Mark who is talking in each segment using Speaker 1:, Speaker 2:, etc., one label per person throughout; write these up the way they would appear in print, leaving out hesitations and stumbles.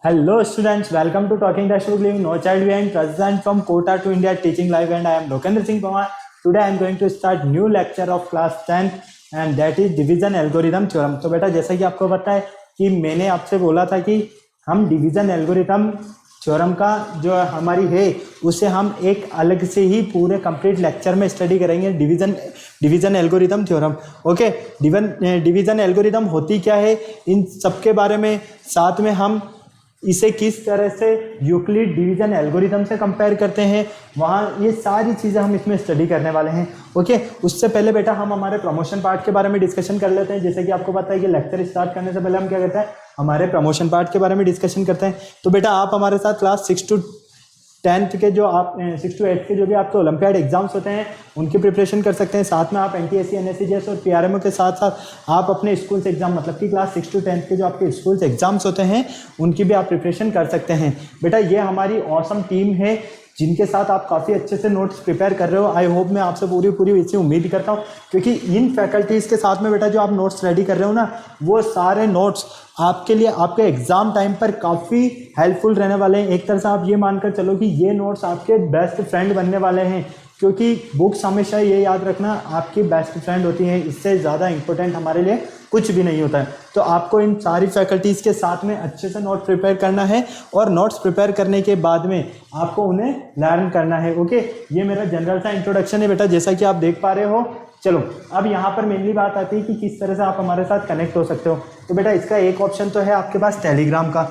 Speaker 1: Hello students, welcome to Talking Dashboard Living No Child Behind, present from Kota to India teaching live, and I am Lokendra Singh Pawar. Today I am going to start new lecture of class 10 and that is division algorithm theorem. तो बेटा जैसा कि आपको पता है कि मैंने आपसे बोला था कि हम डिवीजन एल्गोरिथम थ्योरम का जो हमारी है उसे हम एक अलग से ही पूरे कंप्लीट लेक्चर में स्टडी करेंगे। Division algorithm theorem. Okay, division algorithm होती क्या है इन सब के बारे में, साथ में हम इसे किस तरह से यूक्लिड डिवीजन एल्गोरिथम से कंपेयर करते हैं, वहाँ ये सारी चीज़ें हम इसमें स्टडी करने वाले हैं। ओके, उससे पहले बेटा हम हमारे प्रमोशन पार्ट के बारे में डिस्कशन कर लेते हैं। जैसे कि आपको पता है कि लेक्चर स्टार्ट करने से पहले हम क्या करते हैं, हमारे प्रमोशन पार्ट के बारे में डिस्कशन करते हैं। तो बेटा आप हमारे साथ क्लास 6 to 10 के जो आप 6 to 8 के जो भी आपके ओलंपियाड एग्जाम्स होते हैं उनकी प्रिपरेशन कर सकते हैं। साथ में आप NTSC NSCGS और PRMO के साथ साथ आप अपने स्कूल्स एग्जाम मतलब कि क्लास 6 to 10 के जो आपके स्कूल्स एग्जाम्स होते हैं उनकी भी आप प्रिपरेशन कर सकते हैं। बेटा ये हमारी ऑसम टीम है जिनके साथ आप काफ़ी अच्छे से नोट्स प्रिपेयर कर रहे हो। आई होप मैं आपसे पूरी इसी उम्मीद करता हूँ, क्योंकि इन फैकल्टीज़ के साथ में बेटा जो आप नोट्स रेडी कर रहे हो ना, वो सारे नोट्स आपके लिए आपके एग्ज़ाम टाइम पर काफ़ी हेल्पफुल रहने वाले हैं। एक तरह से आप ये मानकर चलो कि ये नोट्स आपके बेस्ट फ्रेंड बनने वाले हैं, क्योंकि बुक्स हमेशा ये याद रखना आपकी बेस्ट फ्रेंड होती हैं, इससे ज़्यादा इंपॉर्टेंट हमारे लिए कुछ भी नहीं होता है। तो आपको इन सारी फैकल्टीज़ के साथ में अच्छे से नोट्स प्रिपेयर करना है और नोट्स प्रिपेयर करने के बाद में आपको उन्हें लर्न करना है। ओके, ये मेरा जनरल सा इंट्रोडक्शन है बेटा, जैसा कि आप देख पा रहे हो। चलो अब यहाँ पर मेनली बात आती है कि किस तरह से आप हमारे साथ कनेक्ट हो सकते हो। तो बेटा इसका एक ऑप्शन तो है आपके पास टेलीग्राम का।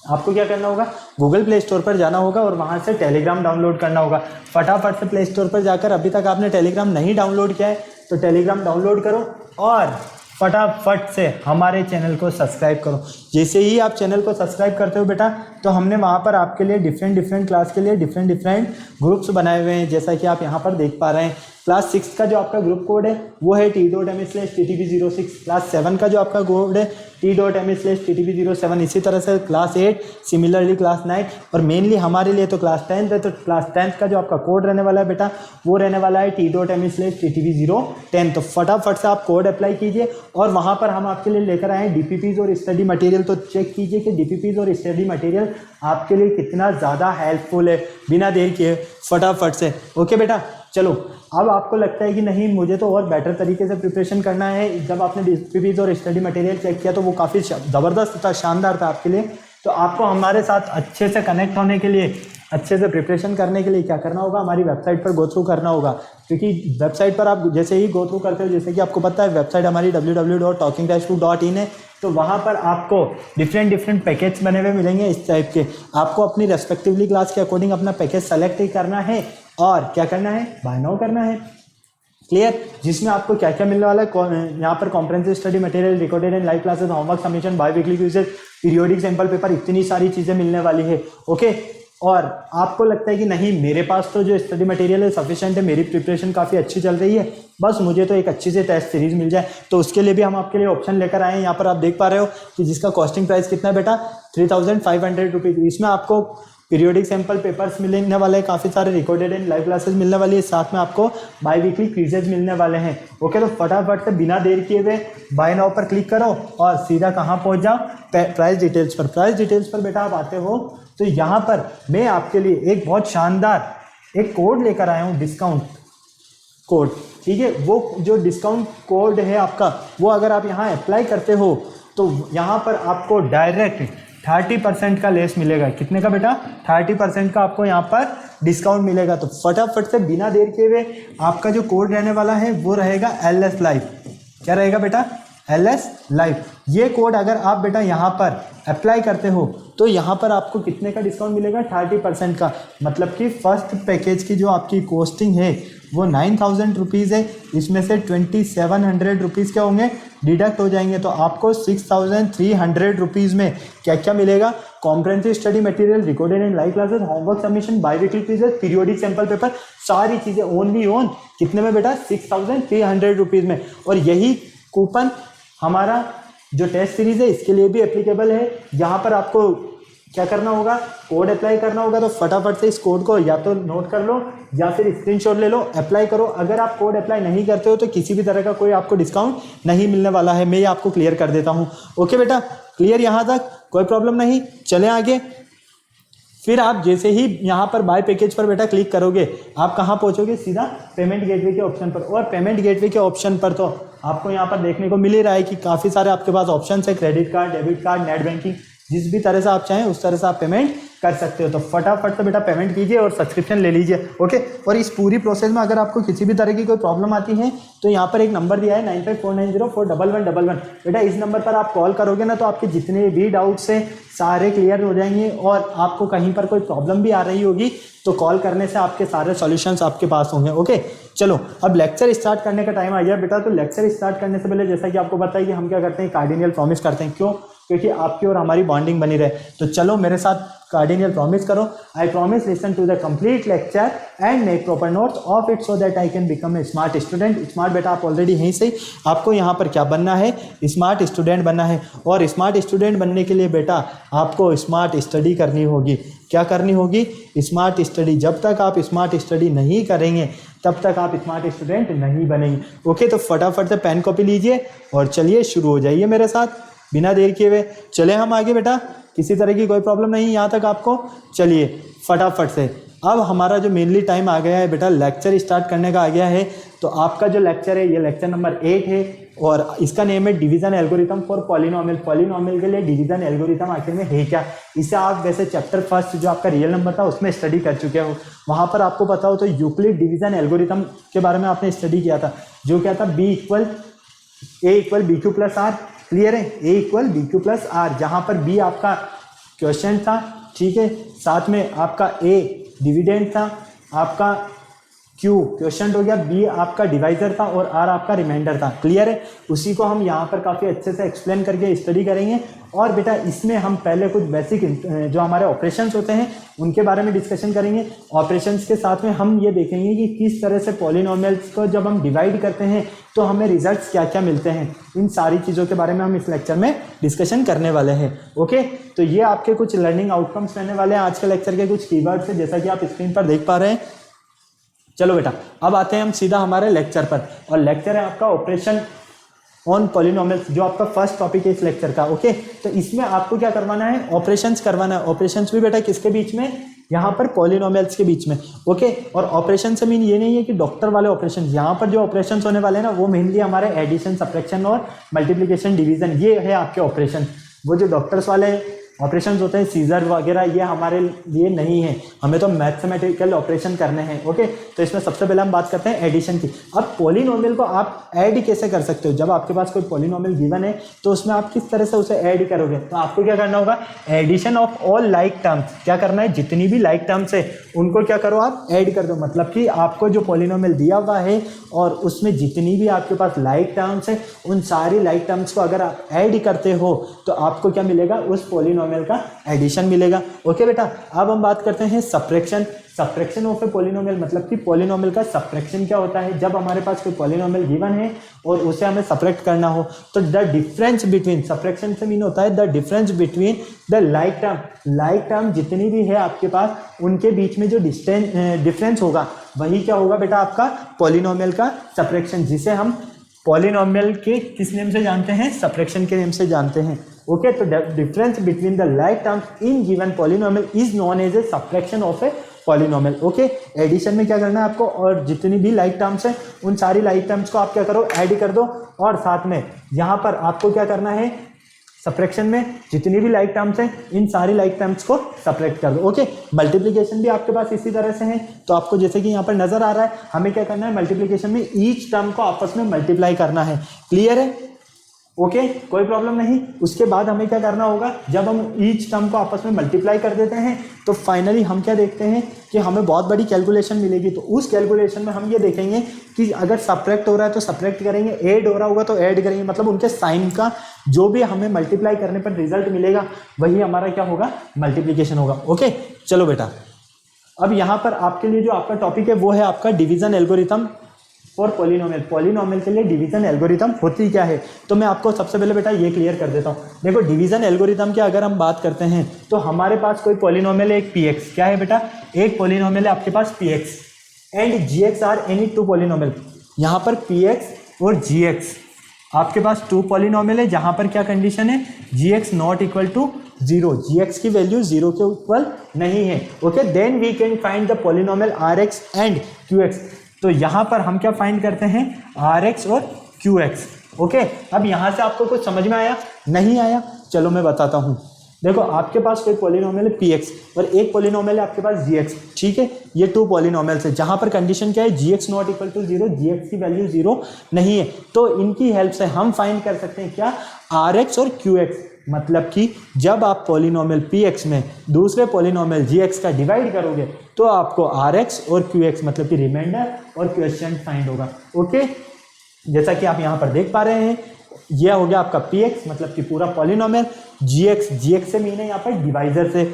Speaker 1: आपको क्या करना होगा, गूगल प्ले स्टोर पर जाना होगा और वहाँ से टेलीग्राम डाउनलोड करना होगा। फटाफट से प्ले स्टोर पर जाकर, अभी तक आपने टेलीग्राम नहीं डाउनलोड किया है तो टेलीग्राम डाउनलोड करो और फटाफट से हमारे चैनल को सब्सक्राइब करो। जैसे ही आप चैनल को सब्सक्राइब करते हो बेटा, तो हमने वहाँ पर आपके लिए डिफरेंट क्लास के लिए डिफरेंट ग्रुप्स बनाए हुए हैं। जैसा कि आप यहाँ पर देख पा रहे हैं, क्लास 6 का जो आपका ग्रुप कोड है वो है t.me/ttb06। क्लास 7 का जो आपका कोड है t.me/ttb07। इसी तरह से क्लास 8, सिमिलरली क्लास 9 और मेनली हमारे लिए तो क्लास 10 है। तो क्लास 10 का जो आपका कोड रहने वाला है बेटा वो रहने वाला है t.me/ttb010। तो फटाफट से आप कोड अप्लाई कीजिए और वहाँ पर हम आपके लिए लेकर आए DPPs और स्टडी मटेरियल। तो चेक कीजिए कि DPPs और स्टडी मटेरियल आपके लिए कितना ज़्यादा हेल्पफुल है, बिना देर किए फटाफट से। ओके बेटा, चलो अब आपको लगता है कि नहीं मुझे तो और बेटर तरीके से प्रिपरेशन करना है। जब आपने DPPs और स्टडी मटेरियल चेक किया तो वो काफ़ी ज़बरदस्त था, शानदार था आपके लिए। तो आपको हमारे साथ अच्छे से कनेक्ट होने के लिए, अच्छे से प्रिपरेशन करने के लिए क्या करना होगा, हमारी वेबसाइट पर गो थ्रू करना होगा। क्योंकि वेबसाइट पर आप जैसे ही गो थ्रू करते हो, जैसे कि आपको पता है वेबसाइट हमारी www.talkingdashbook.in है, तो वहाँ पर आपको डिफरेंट पैकेज बने हुए मिलेंगे इस टाइप के। आपको अपनी रेस्पेक्टिवली क्लास के अकॉर्डिंग अपना पैकेज सेलेक्ट ही करना है और क्या करना है, बाय नाउ करना है। क्लियर, जिसमें आपको क्या क्या मिलने वाला है यहाँ पर, comprehensive study material, recorded and live classes, homework submission, biweekly quizzes, periodic sample paper, इतनी सारी चीज़ें मिलने वाली है। ओके, और आपको लगता है कि नहीं मेरे पास तो जो स्टडी मटेरियल है सफिशिएंट है, मेरी प्रिपरेशन काफ़ी अच्छी चल रही है, बस मुझे तो एक अच्छी सी टेस्ट सीरीज मिल जाए, तो उसके लिए भी हम आपके लिए ऑप्शन लेकर आए हैं। यहाँ पर आप देख पा रहे हो कि जिसका कॉस्टिंग प्राइस कितना है बेटा, 3500 रुपीज़। इसमें आपको पीरियोडिक सैंपल पेपर्स मिलने वाले हैं, काफ़ी सारे रिकॉर्डेड एंड लाइव क्लासेस मिलने वाली है, साथ में आपको बाय वीकली क्विजेज मिलने वाले हैं। ओके, तो फटाफट से बिना देर किए हुए बाय नाउ पर क्लिक करो और सीधा कहाँ पहुँच जाओ, प्राइस डिटेल्स पर। प्राइस डिटेल्स पर बेटा आप आते हो तो यहाँ पर मैं आपके लिए एक बहुत शानदार एक कोड लेकर आया हूँ, डिस्काउंट कोड। ठीक है, वो जो डिस्काउंट कोड है आपका, वो अगर आप यहाँ अप्लाई करते हो तो यहाँ पर आपको डायरेक्ट 30% का लेस मिलेगा। कितने का बेटा, 30% का आपको यहाँ पर डिस्काउंट मिलेगा। तो फटाफट से बिना देर किए हुए आपका जो कोड रहने वाला है वो रहेगा LS लाइव। क्या रहेगा बेटा, LS लाइव। ये कोड अगर आप बेटा यहाँ पर अप्लाई करते हो तो यहाँ पर आपको कितने का डिस्काउंट मिलेगा, 30% का। मतलब कि फर्स्ट पैकेज की जो आपकी कॉस्टिंग है वो 9000 रुपीज़ है, इसमें से 2700 रुपीज़ क्या होंगे, डिडक्ट हो जाएंगे। तो आपको 6300 रुपीज़ में क्या क्या मिलेगा, comprehensive study material, recorded and live classes, homework submission, biweekly quizzes, periodic sample paper, सारी चीज़ें ओनली ऑन कितने में बेटा, 6300 रुपीज़ में। और यही कूपन हमारा जो टेस्ट सीरीज है इसके लिए भी एप्लीकेबल है। यहाँ पर आपको क्या करना होगा, कोड अप्लाई करना होगा। तो फटाफट से इस कोड को या तो नोट कर लो या फिर स्क्रीनशॉट ले लो, अप्लाई करो। अगर आप कोड अप्लाई नहीं करते हो तो किसी भी तरह का कोई आपको डिस्काउंट नहीं मिलने वाला है। मैं ये आपको क्लियर कर देता हूँ। ओके बेटा, क्लियर यहाँ तक, कोई प्रॉब्लम नहीं। चलें आगे। फिर आप जैसे ही यहाँ पर बाय पैकेज पर बेटा क्लिक करोगे, आप कहाँ पहुँचोगे, सीधा पेमेंट गेटवे के ऑप्शन पर। और पेमेंट गेटवे के ऑप्शन पर तो आपको यहाँ पर देखने को मिल ही रहा है कि काफ़ी सारे आपके पास ऑप्शन है, credit card, debit card, net banking, जिस भी तरह से आप चाहें उस तरह से आप पेमेंट कर सकते हो। तो फटाफट से बेटा पेमेंट कीजिए और सब्सक्रिप्शन ले लीजिए। ओके, और इस पूरी प्रोसेस में अगर आपको किसी भी तरह की कोई प्रॉब्लम आती है तो यहाँ पर एक नंबर दिया है 9549041111। बेटा इस नंबर पर आप कॉल करोगे ना तो आपके जितने भी डाउट्स हैं सारे क्लियर हो जाएंगे। और आपको कहीं पर कोई प्रॉब्लम भी आ रही होगी तो कॉल करने से आपके सारे सॉल्यूशंस आपके पास होंगे। ओके, चलो अब लेक्चर स्टार्ट करने का टाइम आ गया बेटा। तो लेक्चर स्टार्ट करने से पहले जैसा कि आपको पता है कि हम क्या करते हैं, कार्डिनल प्रॉमिस करते हैं। क्यों? क्योंकि आपकी और हमारी बॉन्डिंग बनी रहे। तो चलो मेरे साथ कार्डिनल प्रॉमिस करो। I promise listen to the complete lecture and make proper notes of it so that I can become a smart student. Smart बेटा आप ऑलरेडी हैं सही, आपको यहाँ पर क्या बनना है, स्मार्ट स्टूडेंट बनना है। और स्मार्ट स्टूडेंट बनने के लिए बेटा आपको स्मार्ट स्टडी करनी होगी। क्या करनी होगी? Smart study. जब तक आप स्मार्ट स्टडी नहीं करेंगे तब तक आप स्मार्ट स्टूडेंट नहीं बनेंगे। ओके, तो फटाफट से पेन कॉपी लीजिए और चलिए शुरू हो जाइए मेरे साथ बिना देर किए हुए। चले हम आगे बेटा, किसी तरह की कोई प्रॉब्लम नहीं यहाँ तक आपको। चलिए फटाफट से, अब हमारा जो मेनली टाइम आ गया है बेटा लेक्चर स्टार्ट करने का आ गया है। तो आपका जो लेक्चर है ये लेक्चर नंबर 8 है और इसका नेम है division algorithm for polynomial. Polynomial के लिए डिवीजन एल्गोरिथम आखिर में है क्या, इसे आप वैसे चैप्टर फर्स्ट जो आपका रियल नंबर था उसमें स्टडी कर चुके हो। वहाँ पर आपको पता हो तो यूक्लिड डिवीजन एल्गोरिथम के बारे में आपने स्टडी किया था, जो क्या था, B equal A equal B Q plus R. Clear है, A equal B Q plus R, जहाँ पर बी आपका क्वेश्चन था, ठीक है, साथ में आपका ए डिविडेंड था, आपका क्यू क्वेश्चन हो गया, बी आपका डिवाइजर था और आर आपका रिमाइंडर था। क्लियर है, उसी को हम यहाँ पर काफ़ी अच्छे से एक्सप्लेन करके स्टडी करेंगे। और बेटा इसमें हम पहले कुछ बेसिक जो हमारे ऑपरेशंस होते हैं उनके बारे में डिस्कशन करेंगे। ऑपरेशंस के साथ में हम ये देखेंगे कि किस तरह से पॉलिनोमियल्स को जब हम डिवाइड करते हैं तो हमें रिजल्ट्स क्या क्या मिलते हैं। इन सारी चीज़ों के बारे में हम इस लेक्चर में डिस्कशन करने वाले हैं। ओके, तो ये आपके कुछ लर्निंग आउटकम्स रहने वाले हैं आज के लेक्चर के। कुछ कीवर्ड्स हैं जैसा कि आप स्क्रीन पर देख पा रहे हैं। चलो बेटा अब आते हैं हम सीधा हमारे लेक्चर पर, और लेक्चर है आपका ऑपरेशन ऑन पॉलिनोमियल्स, जो आपका फर्स्ट टॉपिक है इस लेक्चर का। ओके, तो इसमें आपको क्या करवाना है, ऑपरेशंस करवाना है। ऑपरेशंस भी बेटा किसके बीच में, यहाँ पर पॉलिनोमियल्स के बीच में। ओके, और ऑपरेशन से मीन ये नहीं है कि डॉक्टर वाले ऑपरेशन, यहाँ पर जो ऑपरेशंस होने वाले हैं ना वो मेनली हमारे एडिशन, सब्ट्रैक्शन और मल्टीप्लिकेशन, डिवीजन, ये है आपके ऑपरेशन। वो जो डॉक्टर्स वाले ऑपरेशंस होते हैं, सीजर वगैरह, ये हमारे लिए नहीं है, हमें तो मैथमेटिकल ऑपरेशन करने हैं। ओके, तो इसमें सबसे पहले हम बात करते हैं एडिशन की। अब पॉलिनोमियल को आप ऐड कैसे कर सकते हो, जब आपके पास कोई पॉलिनोमियल गिवन है तो उसमें आप किस तरह से उसे ऐड करोगे। तो आपको क्या करना होगा, addition of all like terms. क्या करना है, जितनी भी लाइक टर्म्स है उनको क्या करो, आप ऐड कर दो। मतलब कि आपको जो पॉलिनोमियल दिया हुआ है और उसमें जितनी भी आपके पास लाइक टर्म्स है उन सारी लाइक टर्म्स को अगर आप ऐड करते हो तो आपको क्या मिलेगा, उस पॉलिनोमियल का एडिशन मिलेगा। ओके बेटा, अब हम बात करते हैं subtraction. Subtraction of a polynomial, मतलब कि पॉलिनोमियल का सब्ट्रैक्शन क्या होता है, जब हमारे पास कोई पॉलिनोमियल गिवन है और उसे हमें सब्ट्रैक्ट करना हो तो द डिफरेंस बिटवीन, सब्ट्रैक्शन से मीन होता है the difference between the like term. Like term जितनी भी है आपके पास उनके बीच में जो डिफरेंस होगा वही क्या होगा बेटा, आपका पॉलिनोमियल का सब्ट्रैक्शन, जिसे हम पॉलिनोमियल के किस नेम से जानते हैं, सब्ट्रैक्शन के नेम से जानते हैं। ओके, तो difference between the like terms in given polynomial is known as a subtraction of a polynomial. Okay, addition में क्या करना है आपको, और जितनी भी लाइक टर्म्स हैं उन सारी लाइक टर्म्स को आप क्या करो, ऐड कर दो। और साथ में यहाँ पर आपको क्या करना है, सब्ट्रैक्शन में जितनी भी लाइक टर्म्स हैं इन सारी लाइक टर्म्स को सब्ट्रैक्ट कर दो। ओके, मल्टीप्लिकेशन भी आपके पास इसी तरह से है। तो आपको जैसे कि यहाँ पर नजर आ रहा है, हमें क्या करना है, मल्टीप्लिकेशन में ईच टर्म को आपस में मल्टीप्लाई करना है। क्लियर है, ओके, कोई प्रॉब्लम नहीं। उसके बाद हमें क्या करना होगा, जब हम ईच टर्म को आपस में मल्टीप्लाई कर देते हैं तो फाइनली हम क्या देखते हैं कि हमें बहुत बड़ी कैलकुलेशन मिलेगी। तो उस कैलकुलेशन में हम ये देखेंगे कि अगर सब्ट्रैक्ट हो रहा है तो सब्ट्रैक्ट करेंगे, ऐड हो रहा होगा तो ऐड करेंगे, मतलब उनके साइन का जो भी हमें मल्टीप्लाई करने पर रिजल्ट मिलेगा वही हमारा क्या होगा, मल्टीप्लिकेशन होगा। ओके, चलो बेटा अब यहाँ पर आपके लिए जो आपका टॉपिक है वो है आपका division algorithm for polynomial, polynomial के लिए डिवीजन एल्गोरिथम होती क्या है। तो मैं आपको सबसे पहले बेटा ये क्लियर कर देता हूँ। देखो डिवीजन एल्गोरिथम की अगर हम बात करते हैं तो हमारे पास कोई पॉलिनोमियल है एक px, क्या है बेटा, एक पॉलिनोमियल है आपके पास px and gx are any two polynomial. यहाँ पर px और gx आपके पास टू पॉलिनोमियल है जहाँ पर क्या कंडीशन है, gx not equal to 0, gx की वैल्यू 0 के इक्वल नहीं है। Okay, then we can find the polynomial rx and qx। तो यहाँ पर हम क्या फाइंड करते हैं, rx और qx। ओके, अब यहाँ से आपको कुछ समझ में आया, नहीं आया, चलो मैं बताता हूँ। देखो आपके पास कोई पॉलिनोमियल है px और एक पॉलिनोमियल है आपके पास gx, ठीक है, ये टू पॉलिनोमियल्स है जहाँ पर कंडीशन क्या है, gx not equal to 0, gx की वैल्यू 0 नहीं है। तो इनकी हेल्प से हम फाइंड कर सकते हैं क्या, rx और qx। मतलब कि जब आप पॉलिनोमियल px में दूसरे पॉलिनोमियल gx का डिवाइड करोगे तो आपको rx और qx मतलब कि रिमाइंडर और क्वोशिएंट फाइंड होगा। ओके, जैसा कि आप यहाँ पर देख पा रहे हैं, यह हो गया आपका px मतलब कि पूरा पॉलिनोमियल, gx से मीन है यहाँ पर डिवाइजर से,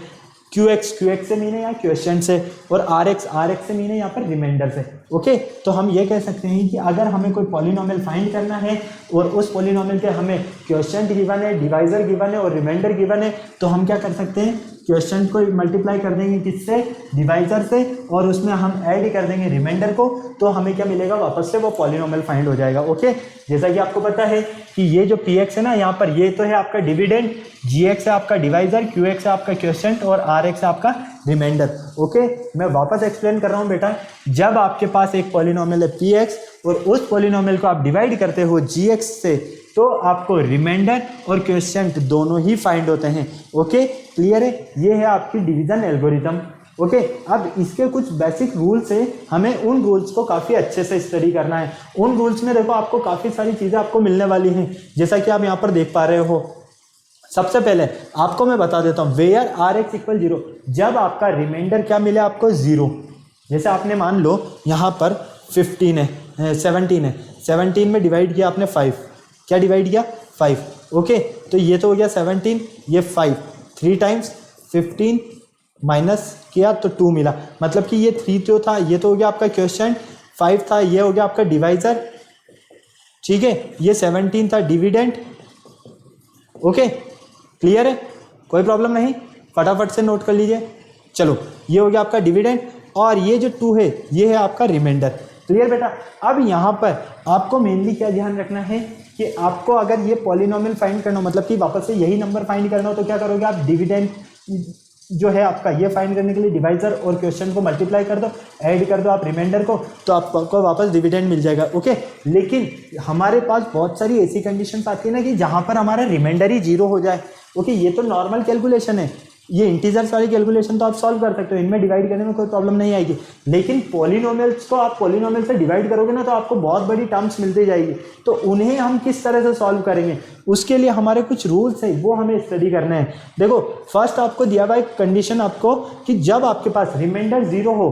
Speaker 1: qx से मीन है यहाँ क्वोशिएंट से, और rx से मीन है यहाँ पर रिमाइंडर से। ओके, तो हम ये कह सकते हैं कि अगर हमें कोई पॉलिनोमियल फाइंड करना है और उस पॉलिनोमियल के हमें क्वोशिएंट गिवन है, डिवाइजर गिवन है और रिमाइंडर गिवन है, तो हम क्या कर सकते हैं, क्वोशिएंट को मल्टीप्लाई कर देंगे किससे, डिवाइजर से, और उसमें हम ऐड कर देंगे रिमाइंडर को, तो हमें क्या मिलेगा, वापस से वो पॉलिनोमियल फाइंड हो जाएगा। ओके, जैसा कि आपको पता है कि ये जो px है ना, यहाँ पर ये तो है आपका डिविडेंड, gx है आपका डिवाइजर, qx है आपका क्वोशिएंट और rx है आपका रिमाइंडर। ओके, मैं वापस एक्सप्लेन कर रहा हूँ बेटा, जब आपके पास एक पॉलिनोमियल है px और उस पॉलिनोमियल को आप डिवाइड करते हो gx से, तो आपको रिमाइंडर और क्वोशिएंट दोनों ही फाइंड होते हैं। ओके, क्लियर है, ये है आपकी डिवीजन एल्गोरिथम। ओके, अब इसके कुछ बेसिक रूल्स है, हमें उन रूल्स को काफ़ी अच्छे से स्टडी करना है। उन रूल्स में देखो आपको काफ़ी सारी चीज़ें आपको मिलने वाली हैं, जैसा कि आप यहाँ पर देख पा रहे हो। सबसे पहले आपको मैं बता देता हूँ, वेयर rx इक्वल 0, जब आपका रिमाइंडर क्या मिले आपको 0, जैसे आपने मान लो यहाँ पर 17 है, 17 में डिवाइड किया आपने 5, क्या डिवाइड किया 5। ओके, तो ये तो हो गया 17, ये 5, 3 टाइम्स 15 माइनस किया तो 2 मिला, मतलब कि ये 3 जो था ये तो हो गया आपका क्वोशिएंट, 5 था ये हो गया आपका डिवाइजर, ठीक है, ये 17 था डिविडेंड। ओके, क्लियर है, कोई प्रॉब्लम नहीं, फटाफट से नोट कर लीजिए। चलो, ये हो गया आपका डिविडेंड और ये जो 2 है ये है आपका रिमाइंडर। क्लियर बेटा, अब यहाँ पर आपको मेनली क्या ध्यान रखना है कि आपको अगर ये पॉलिनोमियल फाइंड करना हो, मतलब कि वापस से यही नंबर फाइंड करना हो, तो क्या करोगे आप, डिविडेंड जो है आपका ये फाइंड करने के लिए डिवाइजर और क्वोशिएंट को मल्टीप्लाई कर दो, ऐड कर दो आप रिमाइंडर को, तो आपको वापस डिविडेंड मिल जाएगा। ओके, लेकिन हमारे पास बहुत सारी ऐसी कंडीशंस आती है ना कि जहाँ पर हमारा रिमाइंडर ही 0 हो जाए। ओके, ये तो नॉर्मल कैलकुलेशन है, ये इंटीजर्स वाली कैलकुलेशन तो आप सॉल्व कर सकते हो, इनमें डिवाइड करने में कोई प्रॉब्लम नहीं आएगी। लेकिन पॉलिनोमियल्स को आप पॉलिनोमियल से डिवाइड करोगे ना, तो आपको बहुत बड़ी टर्म्स मिलती जाएगी, तो उन्हें हम किस तरह से सॉल्व करेंगे, उसके लिए हमारे कुछ रूल्स है, वो हमें स्टडी करने हैं। देखो, फर्स्ट आपको दिया हुआ एक कंडीशन आपको कि जब आपके पास रिमाइंडर 0 हो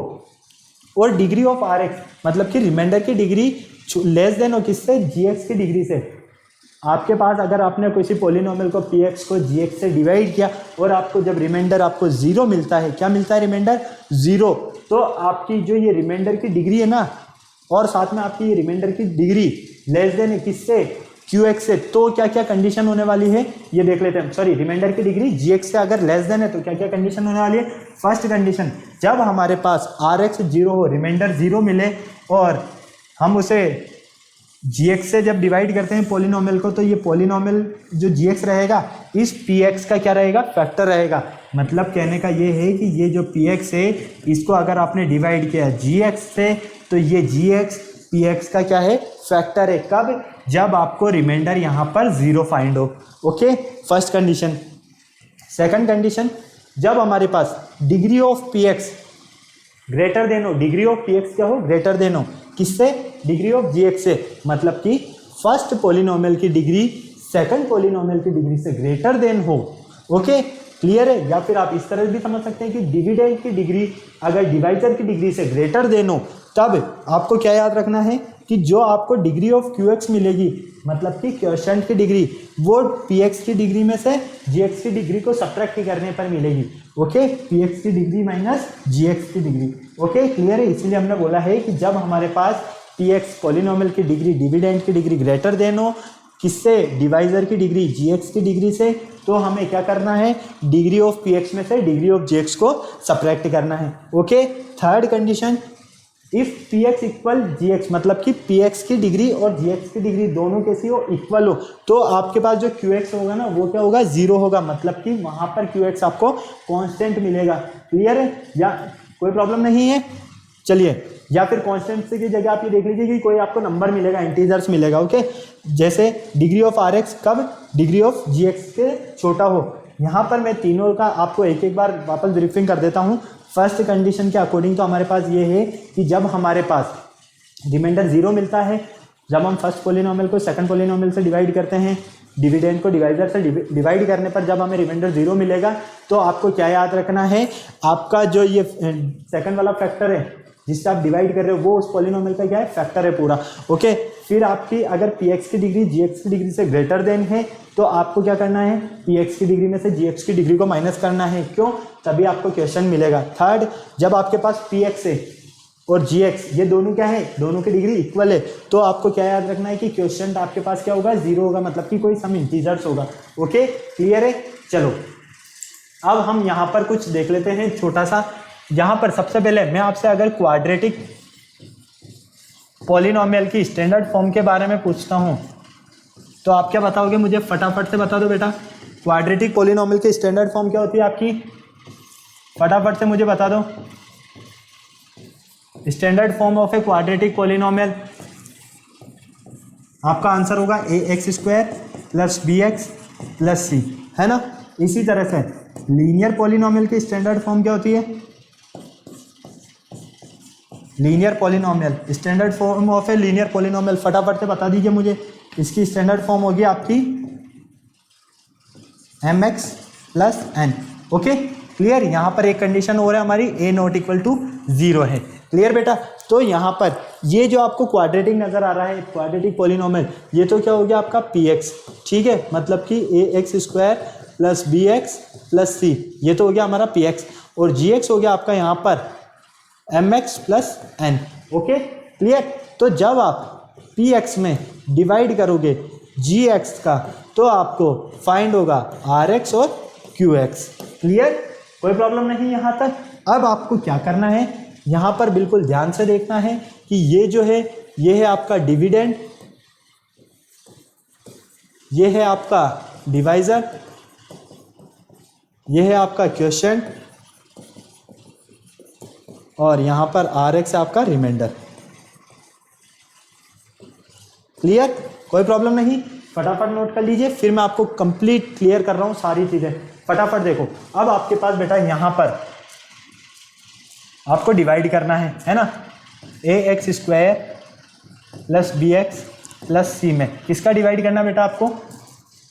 Speaker 1: और डिग्री ऑफ rx, मतलब कि रिमाइंडर की डिग्री लेस देन हो किससे, gx की डिग्री से। आपके पास अगर आपने किसी पॉलिनोमियल को px को gx से डिवाइड किया और आपको जब रिमाइंडर आपको 0 मिलता है, क्या मिलता है, रिमाइंडर 0, तो आपकी जो ये रिमाइंडर की डिग्री है ना, और साथ में आपकी ये रिमाइंडर की डिग्री लेस देन है किससे, qx से, तो क्या क्या कंडीशन होने वाली है ये देख लेते हैं। सॉरी, रिमाइंडर की डिग्री gx से अगर लेस देन है तो क्या क्या कंडीशन होने वाली है। फर्स्ट कंडीशन, जब हमारे पास rx 0 हो, रिमाइंडर 0 मिले और हम उसे gx से जब डिवाइड करते हैं पॉलिनोमियल को, तो ये पॉलिनोमियल जो gx रहेगा इस px का क्या रहेगा, फैक्टर रहेगा। मतलब कहने का ये है कि ये जो px है इसको अगर आपने डिवाइड किया gx से, तो ये gx px का क्या है, फैक्टर है। कब, जब आपको रिमाइंडर यहाँ पर 0 फाइंड हो। Okay, first condition. Second condition, जब हमारे पास degree of px greater than हो, डिग्री ऑफ px क्या हो, ग्रेटर देन हो किससे, डिग्री ऑफ gx से, मतलब कि फर्स्ट पॉलिनोमियल की डिग्री सेकंड पॉलिनोमियल की डिग्री से ग्रेटर देन हो। ओके, क्लियर है। या फिर आप इस तरह भी समझ सकते हैं कि डिविडेंड की डिग्री अगर डिवाइजर की डिग्री से ग्रेटर देन हो, तब आपको क्या याद रखना है कि जो आपको डिग्री ऑफ qx मिलेगी, मतलब कि क्वोशिएंट की डिग्री, वो px की डिग्री में से gx की डिग्री को सब्ट्रैक्ट करने पर मिलेगी। ओके, px की डिग्री माइनस gx की डिग्री। ओके, क्लियर है। इसीलिए हमने बोला है कि जब हमारे पास पी एक्स पॉलिनोमियल की डिग्री डिविडेंड की डिग्री ग्रेटर देन हो किससे, डिवाइजर की डिग्री जी एक्स की डिग्री से, तो हमें क्या करना है, डिग्री ऑफ पी एक्स में से डिग्री ऑफ जी एक्स को सब्ट्रैक्ट करना है। Okay, third condition, if P X equal G X, मतलब कि पी एक्स की डिग्री और जी एक्स की डिग्री दोनों कैसी हो, इक्वल हो, तो आपके पास जो क्यू एक्स होगा ना वो क्या होगा, जीरो होगा, मतलब कि वहां पर क्यू एक्स आपको कांस्टेंट मिलेगा। क्लियर है, या कोई प्रॉब्लम नहीं है? चलिए, या फिर कांस्टेंट की जगह आप ये देख लीजिए कि कोई आपको नंबर मिलेगा, इंटीजर्स मिलेगा। ओके, जैसे डिग्री ऑफ आर एक्स कब, डिग्री ऑफ जी एक्स के छोटा हो। यहाँ पर मैं तीनों का आपको एक एक बार वापस ब्रीफिंग कर देता हूँ। फर्स्ट कंडीशन के अकॉर्डिंग तो हमारे पास ये है कि जब हमारे पास रिमाइंडर जीरो मिलता है, जब हम फर्स्ट पोलिनोमियल को सेकंड पोलिनोमियल से डिवाइड करते हैं, डिविडेंड को डिवाइजर से डिवाइड करने पर जब हमें रिमाइंडर जीरो मिलेगा, तो आपको क्या याद रखना है, आपका जो ये सेकंड वाला फैक्टर है जिससे आप डिवाइड कर रहे हो वो उस पॉलिनोमियल का क्या है, फैक्टर है पूरा। ओके, फिर आपकी अगर पी एक्स की डिग्री जी एक्स की डिग्री से ग्रेटर देन है तो आपको क्या करना है, पी एक्स की डिग्री में से जी एक्स की डिग्री को माइनस करना है। क्यों? तभी आपको क्वेश्चन मिलेगा। थर्ड, जब आपके पास पी एक्स है और जी एक्स ये दोनों क्या है, दोनों की डिग्री इक्वल है, तो आपको क्या याद रखना है कि क्वेश्चन आपके पास क्या होगा, जीरो होगा, मतलब कि कोई सम इंटीजर्स होगा। ओके, क्लियर है? चलो अब हम यहाँ पर कुछ देख लेते हैं छोटा सा। यहाँ पर सबसे पहले मैं आपसे अगर क्वाड्रेटिक पॉलिनोमियल की स्टैंडर्ड फॉर्म के बारे में पूछता हूँ तो आप क्या बताओगे मुझे, फटाफट से बता दो बेटा। क्वाड्रेटिक पॉलिनोमियल की स्टैंडर्ड फॉर्म क्या होती है आपकी, फटाफट से मुझे बता दो। Standard form of a quadratic polynomial, आपका आंसर होगा A X square plus B X plus C, है ना। इसी तरह से लीनियर पॉलिनोमियल की स्टैंडर्ड फॉर्म क्या होती है, linear polynomial, standard form of a linear polynomial, फटाफट से बता दीजिए मुझे। इसकी स्टैंडर्ड फॉर्म होगी आपकी M X plus N. Okay, clear. यहाँ पर एक कंडीशन और है हमारी, A not equal to zero है। क्लियर बेटा। तो यहाँ पर ये जो आपको क्वाड्रेटिक नजर आ रहा है, क्वाड्रेटिक पॉलिनोमियल, ये तो क्या हो गया आपका पी एक्स, ठीक है, मतलब कि A X square plus B X plus C, ये तो हो गया हमारा पी एक्स, और जी एक्स हो गया आपका यहाँ पर M X plus N. Okay, clear. तो जब आप पी एक्स में डिवाइड करोगे जी एक्स का तो आपको फाइंड होगा आर एक्स और क्यू एक्स। क्लियर, कोई प्रॉब्लम नहीं यहाँ तक। अब आपको क्या करना है, यहाँ पर बिल्कुल ध्यान से देखना है कि ये जो है ये है आपका डिविडेंड, ये है आपका डिवाइजर, ये है आपका क्वोशिएंट, और यहाँ पर आर एक्स आपका रिमाइंडर। क्लियर, कोई प्रॉब्लम नहीं। फटाफट नोट कर लीजिए, फिर मैं आपको कंप्लीट क्लियर कर रहा हूँ सारी चीज़ें। फटाफट देखो, अब आपके पास बेटा यहाँ पर आपको डिवाइड करना है ना, A X square plus B X plus C में किसका डिवाइड करना बेटा आपको,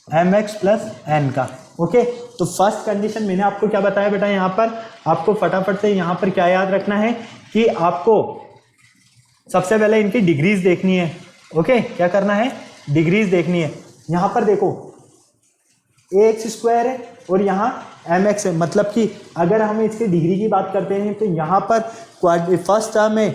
Speaker 1: एम एक्स प्लस एन का। ओके, तो फर्स्ट कंडीशन मैंने आपको क्या बताया बेटा, यहाँ पर आपको फटाफट से यहाँ पर क्या याद रखना है कि आपको सबसे पहले इनकी डिग्रीज देखनी है। ओके, क्या करना है, डिग्रीज देखनी है। यहाँ पर देखो ए एक्स स्क्वायर है और यहाँ एम एक्स है, मतलब कि अगर हम इसकी डिग्री की बात करते हैं तो यहाँ पर फर्स्ट टर्म में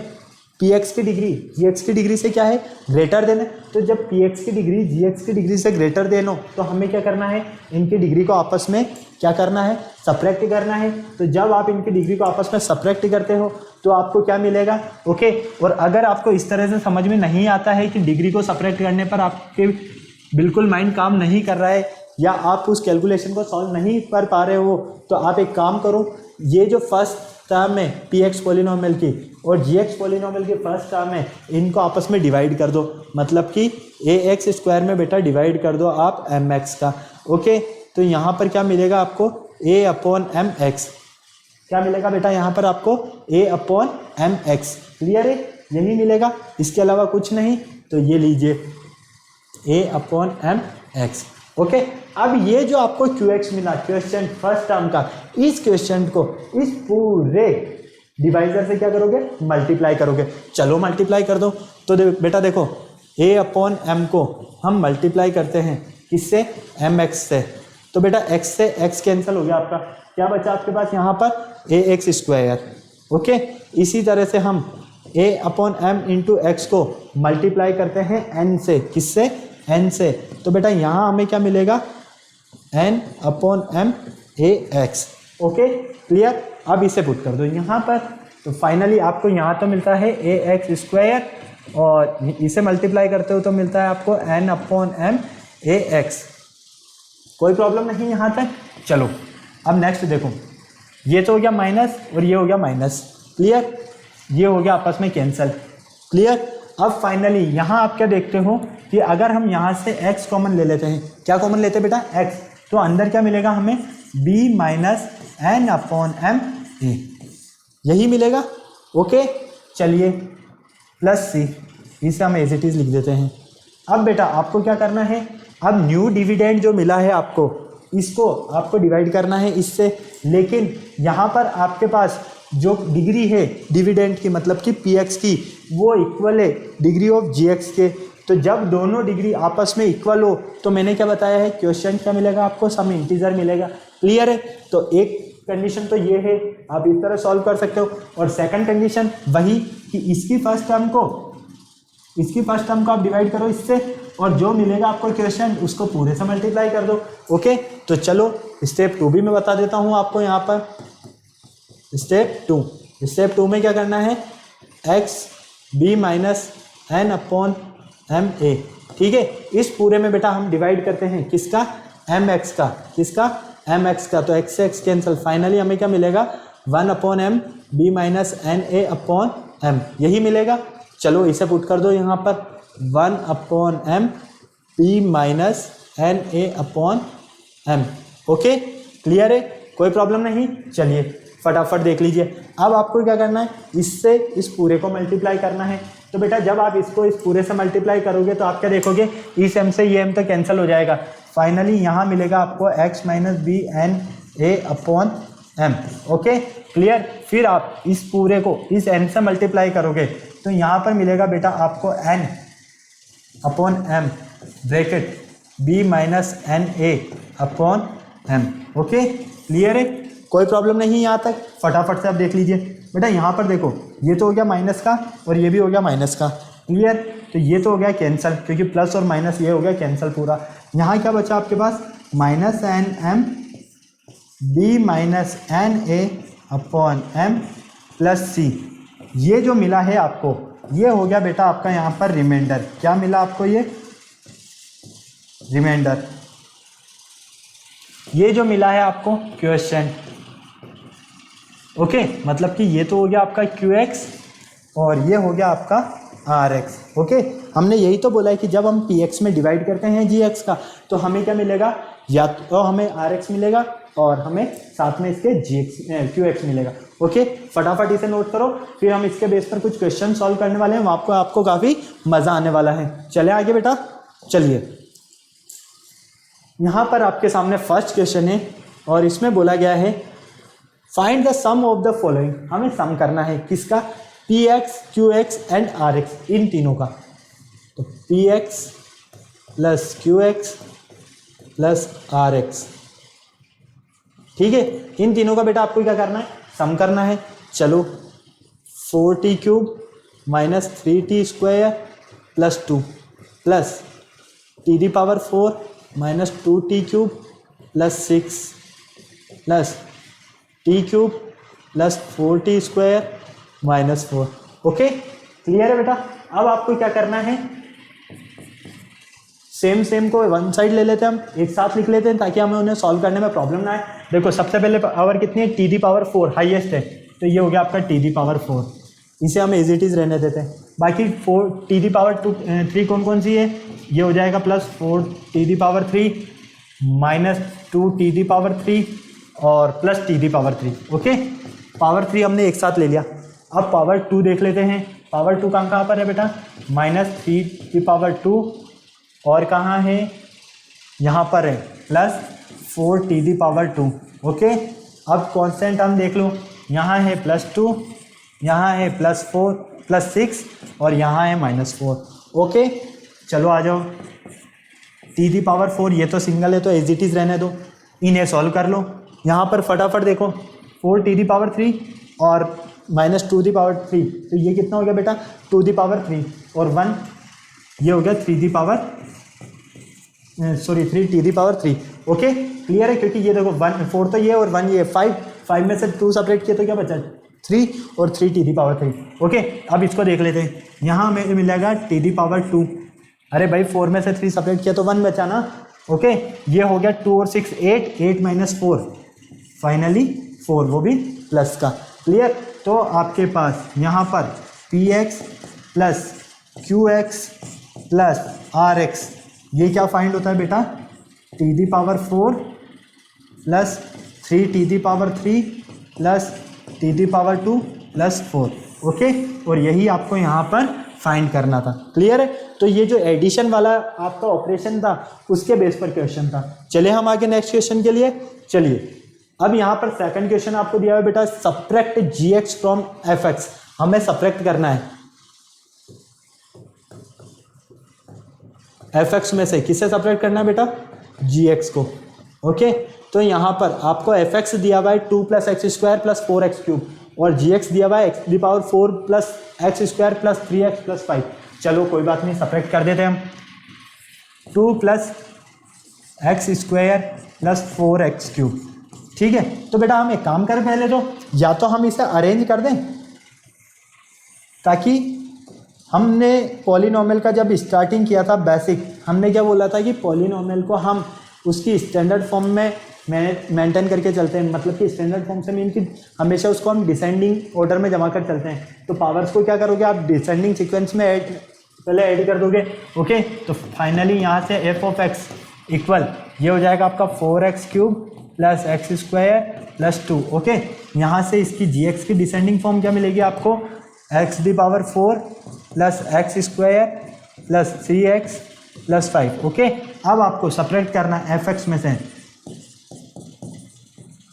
Speaker 1: पी एक्स की डिग्री जी एक्स की डिग्री से क्या है, ग्रेटर देन है। तो जब पी एक्स की डिग्री जी एक्स की डिग्री से ग्रेटर देन हो तो हमें क्या करना है, इनकी डिग्री को आपस में क्या करना है, सब्ट्रैक्ट करना है। तो जब आप इनकी डिग्री को आपस में सब्ट्रैक्ट करते हो तो आपको क्या मिलेगा। ओके, और अगर आपको इस तरह से समझ में नहीं आता है कि डिग्री को सब्ट्रैक्ट करने पर आपके बिल्कुल माइंड काम नहीं कर रहा है या आप उस कैलकुलेशन को सॉल्व नहीं कर पा रहे हो, तो आप एक काम करो, ये जो फर्स्ट टर्म है पी एक्स पोलिनोमियल की और जी एक्स पोलिनोमियल की फर्स्ट टर्म है, इनको आपस में डिवाइड कर दो, मतलब कि ए एक्स स्क्वायर में बेटा डिवाइड कर दो आप एम एक्स का। ओके, तो यहाँ पर क्या मिलेगा आपको, ए अपॉन एम एक्स, क्या मिलेगा बेटा यहाँ पर आपको, ए अपॉन एम एक्स। क्लियर है, यही मिलेगा, इसके अलावा कुछ नहीं। तो ये लीजिए ए अपॉन एम एक्स। ओके, अब ये जो आपको क्यू एक्स मिला, क्वेश्चन फर्स्ट टर्म का, इस क्वेश्चन को इस पूरे डिवाइजर से क्या करोगे, मल्टीप्लाई करोगे। चलो मल्टीप्लाई कर दो। तो बेटा देखो, ए अपॉन एम को हम मल्टीप्लाई करते हैं किससे, एम एक्स से। तो बेटा एक्स से एक्स कैंसिल हो गया आपका, क्या बचा आपके पास यहाँ पर, ए एक्स स्क्वायर। ओके, इसी तरह से हम ए अपॉन एम इंटू एक्स को मल्टीप्लाई करते हैं एन से, किससे, एन से, तो बेटा यहाँ हमें क्या मिलेगा, N upon M A X. Okay clear. अब इसे पुट कर दो यहाँ पर, तो फाइनली आपको यहाँ तो मिलता है ए एक्स स्क्वायर और इसे मल्टीप्लाई करते हो तो मिलता है आपको N upon M A X. कोई प्रॉब्लम नहीं यहाँ तक। चलो अब नेक्स्ट देखो, ये तो हो गया माइनस और ये हो गया माइनस, क्लियर, ये हो गया आपस में कैंसल, क्लियर। अब फाइनली यहाँ आप क्या देखते हो कि अगर हम यहाँ से x कॉमन ले लेते हैं, क्या कॉमन लेते हैं बेटा, x, तो अंदर क्या मिलेगा हमें b minus N upon M A, यही मिलेगा। ओके चलिए प्लस सी, इसे हम एज इट इज लिख देते हैं। अब बेटा आपको क्या करना है, अब न्यू डिविडेंड जो मिला है आपको, इसको आपको डिवाइड करना है इससे, लेकिन यहाँ पर आपके पास जो डिग्री है डिविडेंड की, मतलब कि पी एक्स की, वो इक्वल है डिग्री ऑफ जी एक्स के। तो जब दोनों डिग्री आपस में इक्वल हो तो मैंने क्या बताया है, क्वेश्चन क्या मिलेगा आपको, सम इंटीजर मिलेगा, क्लियर है। तो एक कंडीशन तो ये है, आप इस तरह सॉल्व कर सकते हो, और सेकंड कंडीशन वही कि इसकी फर्स्ट टर्म को आप डिवाइड करो इससे, और जो मिलेगा आपको क्वेश्चन उसको पूरे से मल्टीप्लाई कर दो। ओके तो चलो स्टेप 2 भी मैं बता देता हूँ आपको यहाँ पर। स्टेप टू में क्या करना है, x b minus N upon M a, ठीक है। इस पूरे में बेटा हम डिवाइड करते हैं किसका, एम एक्स का, किसका, एम एक्स का, तो एक्स से एक्स कैंसल, फाइनली हमें क्या मिलेगा, 1 upon m B minus N A upon m, यही मिलेगा। चलो इसे पुट कर दो यहाँ पर, 1 upon m B minus N A upon m. Okay clear है, कोई प्रॉब्लम नहीं। चलिए फटाफट देख लीजिए, अब आपको क्या करना है, इससे इस पूरे को मल्टीप्लाई करना है। तो बेटा जब आप इसको इस पूरे से मल्टीप्लाई करोगे तो आप क्या देखोगे, इस एम से ये एम तो कैंसिल हो जाएगा, फाइनली यहाँ मिलेगा आपको x माइनस बी एन ए अपॉन एम। Okay clear. फिर आप इस पूरे को इस n से मल्टीप्लाई करोगे तो यहाँ पर मिलेगा बेटा आपको n upon m bracket b minus N A upon m. Okay clear है, कोई प्रॉब्लम नहीं यहाँ तक। फटाफट से आप देख लीजिए बेटा, यहाँ पर देखो ये तो हो गया माइनस का और ये भी हो गया माइनस का, क्लियर। तो ये तो हो गया कैंसिल, क्योंकि प्लस और माइनस ये हो गया कैंसिल पूरा। यहाँ क्या बचा आपके पास, minus N M B minus N A upon M plus C, ये जो मिला है आपको ये हो गया बेटा आपका यहाँ पर रिमाइंडर। क्या मिला आपको, ये रिमाइंडर, ये जो मिला है आपको क्वेश्चन। ओके मतलब कि ये तो हो गया आपका क्यू एक्स और ये हो गया आपका आर एक्स। ओके हमने यही तो बोला है कि जब हम पी एक्स में डिवाइड करते हैं जी एक्स का तो हमें क्या मिलेगा, या तो हमें आर एक्स मिलेगा और हमें साथ में इसके जी एक्स क्यू एक्स मिलेगा। ओके फटाफट इसे नोट करो, फिर हम इसके बेस पर कुछ क्वेश्चन सॉल्व करने वाले हैं, वहाँ आपको काफ़ी मज़ा आने वाला है। चले आगे बेटा, चलिए यहाँ पर आपके सामने फर्स्ट क्वेश्चन है और इसमें बोला गया है find the sum of the following. हमें सम करना है किसका, P X Q X and R X, इन तीनों का। तो P x plus Q x plus are X, ठीक है। इन तीनों का बेटा आपको क्या करना है, सम करना है। चलो 4t cube minus 3t square plus 2 plus t the power 4 minus 2t cube plus 6 plus T cube plus 4t square minus 4। Okay clear है बेटा। अब आपको क्या करना है, सेम को वन साइड ले लेते हैं, हम एक साथ लिख लेते हैं ताकि हमें उन्हें सॉल्व करने में प्रॉब्लम ना आए। देखो सबसे पहले पावर कितनी है, टी दी पावर 4 हाईएस्ट है, तो ये हो गया आपका टी दी पावर 4, इसे हम एज इट इज़ रहने देते हैं। बाकी 4 टी दी पावर 3 कौन सी है, ये हो जाएगा plus 4 T the power 3 minus 2 T the power 3 और plus t the power 3। Okay power 3 हमने एक साथ ले लिया। अब पावर 2 देख लेते हैं, पावर 2 कहाँ पर है बेटा, माइनस 3 दी पावर 2 और कहाँ है, यहाँ पर है plus 4 T the power 2। Okay अब कॉन्स्टेंट हम देख लो, यहाँ है प्लस 2, यहाँ है प्लस 4 प्लस 6 और यहाँ है माइनस 4। ओके चलो आ जाओ, टी दी पावर 4 ये तो सिंगल है तो एज इट इज़ रहने दो, इन्हें सॉल्व कर लो। यहाँ पर फटाफट देखो 4 टी दी पावर 3 और माइनस टू दी पावर 3, तो ये कितना हो गया बेटा टू दी पावर 3 और 1 ये हो गया 3 दी power 3 t the power 3। Okay clear है, क्योंकि ये देखो 1 4 तो ये और 1 ये 5 में से 2 सेपरेट किए तो क्या बचा 3 और 3 टी दी पावर 3। ओके अब इसको देख लेते हैं, यहाँ हमें मिलेगा टी दी पावर 2। अरे भाई 4 में से 3 सेपरेट किया तो 1 बचा ना। ओके ये हो गया 2 और 6 8 माइनस 4 फाइनली 4, वो भी प्लस का। क्लियर, तो आपके पास यहाँ पर p x plus Q x plus are x, ये क्या फाइंड होता है बेटा t the power 4 plus 3 t the power 3 plus t the power 2 plus 4। Okay और यही आपको यहाँ पर फाइंड करना था। क्लियर है, तो ये जो एडिशन वाला आपका ऑपरेशन था उसके बेस पर क्वेश्चन था। चलिए हम आगे नेक्स्ट क्वेश्चन के लिए चलिए। अब यहाँ पर सेकंड क्वेश्चन आपको दिया है बेटा subtract g x from f x, हमें सब्ट्रैक्ट करना है एफ एक्स में से, किससे सब्ट्रैक्ट करना है बेटा जी एक्स को। ओके तो यहाँ पर आपको एफ एक्स दिया हुआ है 2 plus x square plus 4x cube और जी एक्स दिया हुआ है एक्स दी power 4 plus x square plus 3x plus 5। चलो कोई बात नहीं, सब्ट्रैक्ट कर देते हैं हम। 2 plus x square plus 4x cube, ठीक है। तो बेटा हम एक काम करें पहले, तो या तो हम इसे अरेंज कर दें ताकि हमने पॉलिनोमियल का जब स्टार्टिंग किया था बेसिक, हमने क्या बोला था कि पॉलिनोमियल को हम उसकी स्टैंडर्ड फॉर्म में मेंटेन करके चलते हैं, मतलब कि स्टैंडर्ड फॉर्म से मीन कि हमेशा उसको हम डिसेंडिंग ऑर्डर में जमा कर चलते हैं। तो पावर्स को क्या करोगे आप डिसेंडिंग सीक्वेंस में पहले ऐड कर दोगे। ओके तो फाइनली यहाँ से एफ ऑफ एक्स इक्वल ये हो जाएगा आपका 4x cube plus x square plus 2। Okay यहाँ से इसकी जी एक्स की डिसेंडिंग फॉर्म क्या मिलेगी आपको एक्स दी power 4 plus x square plus 3x plus 5। Okay अब आपको सब्ट्रैक्ट करना है एफ एक्स में से,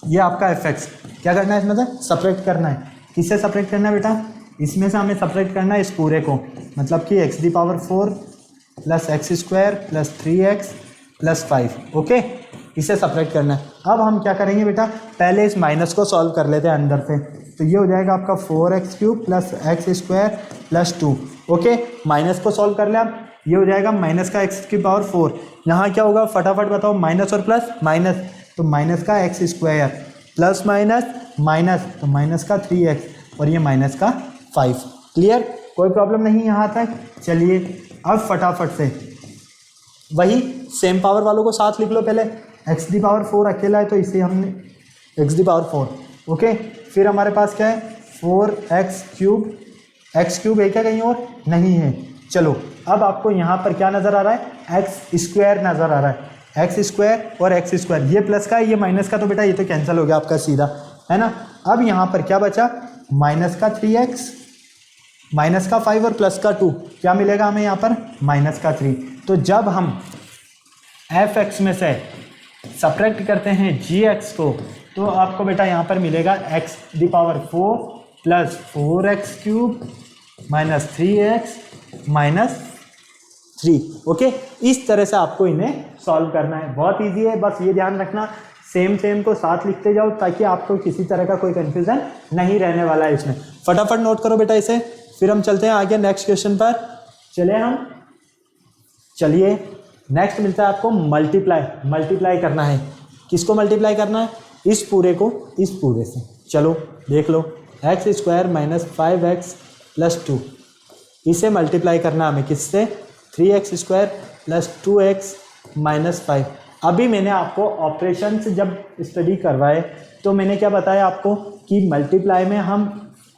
Speaker 1: ये आपका एफ एक्स क्या करना है इसमें से सब्ट्रैक्ट करना है। किससे सब्ट्रैक्ट करना है बेटा, इसमें से हमें सब्ट्रैक्ट करना है इस पूरे को, मतलब कि एक्स दी power 4 plus x square plus 3x plus 5। Okay इसे सब्ट्रैक्ट करना है। अब हम क्या करेंगे बेटा, पहले इस माइनस को सॉल्व कर लेते हैं अंदर से, तो ये हो जाएगा आपका 4x cube plus x square plus 2। Okay minus को सॉल्व कर ले आप, ये हो जाएगा माइनस का एक्स की पावर 4, यहाँ क्या होगा फटाफट बताओ, माइनस और प्लस माइनस, तो माइनस का x square plus minus minus, तो माइनस का 3x और ये माइनस का 5। क्लियर, कोई प्रॉब्लम नहीं यहाँ तक। चलिए अब फटाफट से वही सेम पावर वालों को साथ लिख लो। पहले एक्स दी पावर 4 अकेला है तो इसे हमने एक्स दी पावर 4। ओके फिर हमारे पास क्या है 4x क्यूब, एक्स क्यूब है क्या कहीं और नहीं है। चलो अब आपको यहाँ पर क्या नज़र आ रहा है एक्स स्क्वायर नज़र आ रहा है, एक्स स्क्वायर और एक्स स्क्वायर, ये प्लस का ये माइनस का, तो बेटा ये तो कैंसिल हो गया आपका सीधा, है ना। अब यहाँ पर क्या बचा माइनस का 3x, माइनस का 5 और प्लस का 2, क्या मिलेगा हमें यहाँ पर माइनस का 3। तो जब हम एफ एक्स में से सब्ट्रैक्ट करते हैं जी एक्स को, तो आपको बेटा यहाँ पर मिलेगा एक्स दी power 4 plus 4x cube minus 3x minus 3। Okay इस तरह से आपको इन्हें सॉल्व करना है, बहुत इजी है। बस ये ध्यान रखना सेम को साथ लिखते जाओ ताकि आपको किसी तरह का कोई कंफ्यूजन नहीं रहने वाला है इसमें। फटाफट नोट करो बेटा इसे, फिर हम चलते हैं आगे नेक्स्ट क्वेश्चन पर। चलिए नेक्स्ट मिलता है आपको मल्टीप्लाई करना है। किसको मल्टीप्लाई करना है, इस पूरे को इस पूरे से। चलो देख लो X square minus 5x plus 2, इसे मल्टीप्लाई करना हमें किससे 3x square plus 2x minus 5। अभी मैंने आपको ऑपरेशन से जब स्टडी करवाए तो मैंने क्या बताया आपको कि मल्टीप्लाई में हम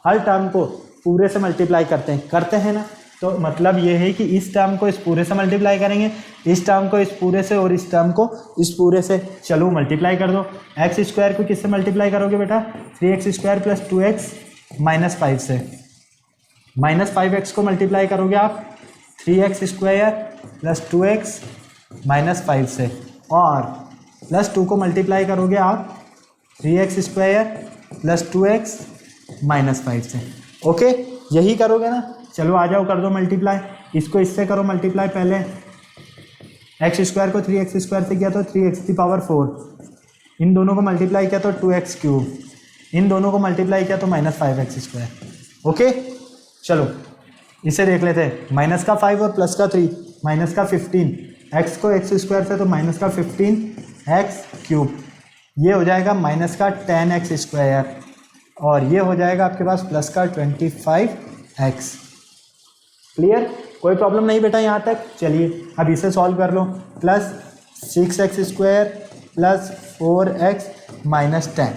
Speaker 1: हर टर्म को पूरे से मल्टीप्लाई करते हैं ना। तो मतलब ये है कि इस टर्म को इस पूरे से मल्टीप्लाई करेंगे, इस टर्म को इस पूरे से और इस टर्म को इस पूरे से। चलो मल्टीप्लाई कर दो, एक्स स्क्वायर को किससे मल्टीप्लाई करोगे बेटा 3x square plus 2x minus 5 से, माइनस 5x को मल्टीप्लाई करोगे आप 3x square plus 2x minus 5 से, और प्लस 2 को मल्टीप्लाई करोगे आप 3x square plus 2x minus 5 से। ओके यही करोगे ना। चलो आ जाओ कर दो मल्टीप्लाई, इसको इससे करो मल्टीप्लाई। पहले एक्स स्क्वायर को 3x स्क्वायर से किया तो 3x की पावर 4, इन दोनों को मल्टीप्लाई किया तो 2x क्यूब इन दोनों को मल्टीप्लाई किया तो -5x²। ओके, चलो इसे देख लेते हैं। माइनस का 5 और प्लस का 3, माइनस का 15, x को x² से तो माइनस का 15x³, ये हो जाएगा माइनस का 10x², और ये हो जाएगा आपके पास प्लस का 25x। क्लियर, कोई प्रॉब्लम नहीं बेटा यहाँ तक। चलिए अब इसे सॉल्व कर लो। Plus 6x² plus 4x minus 10।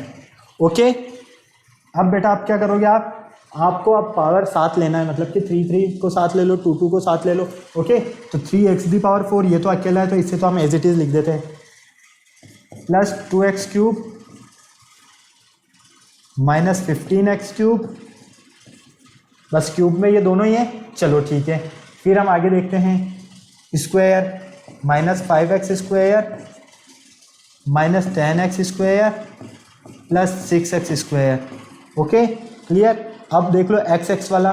Speaker 1: Okay, अब बेटा आप क्या करोगे, आपको अब पावर साथ लेना है, मतलब कि 3 को साथ ले लो, 2 को साथ ले लो। ओके, तो 3x⁴ ये तो अकेला है, तो इससे तो हम एज इट इज लिख देते हैं। प्लस 2x³ माइनस 15x³, बस क्यूब में ये दोनों ही है। चलो ठीक है, फिर हम आगे देखते हैं। Square minus 5x² minus 10x² plus 6x²। Okay clear. अब देख लो x वाला,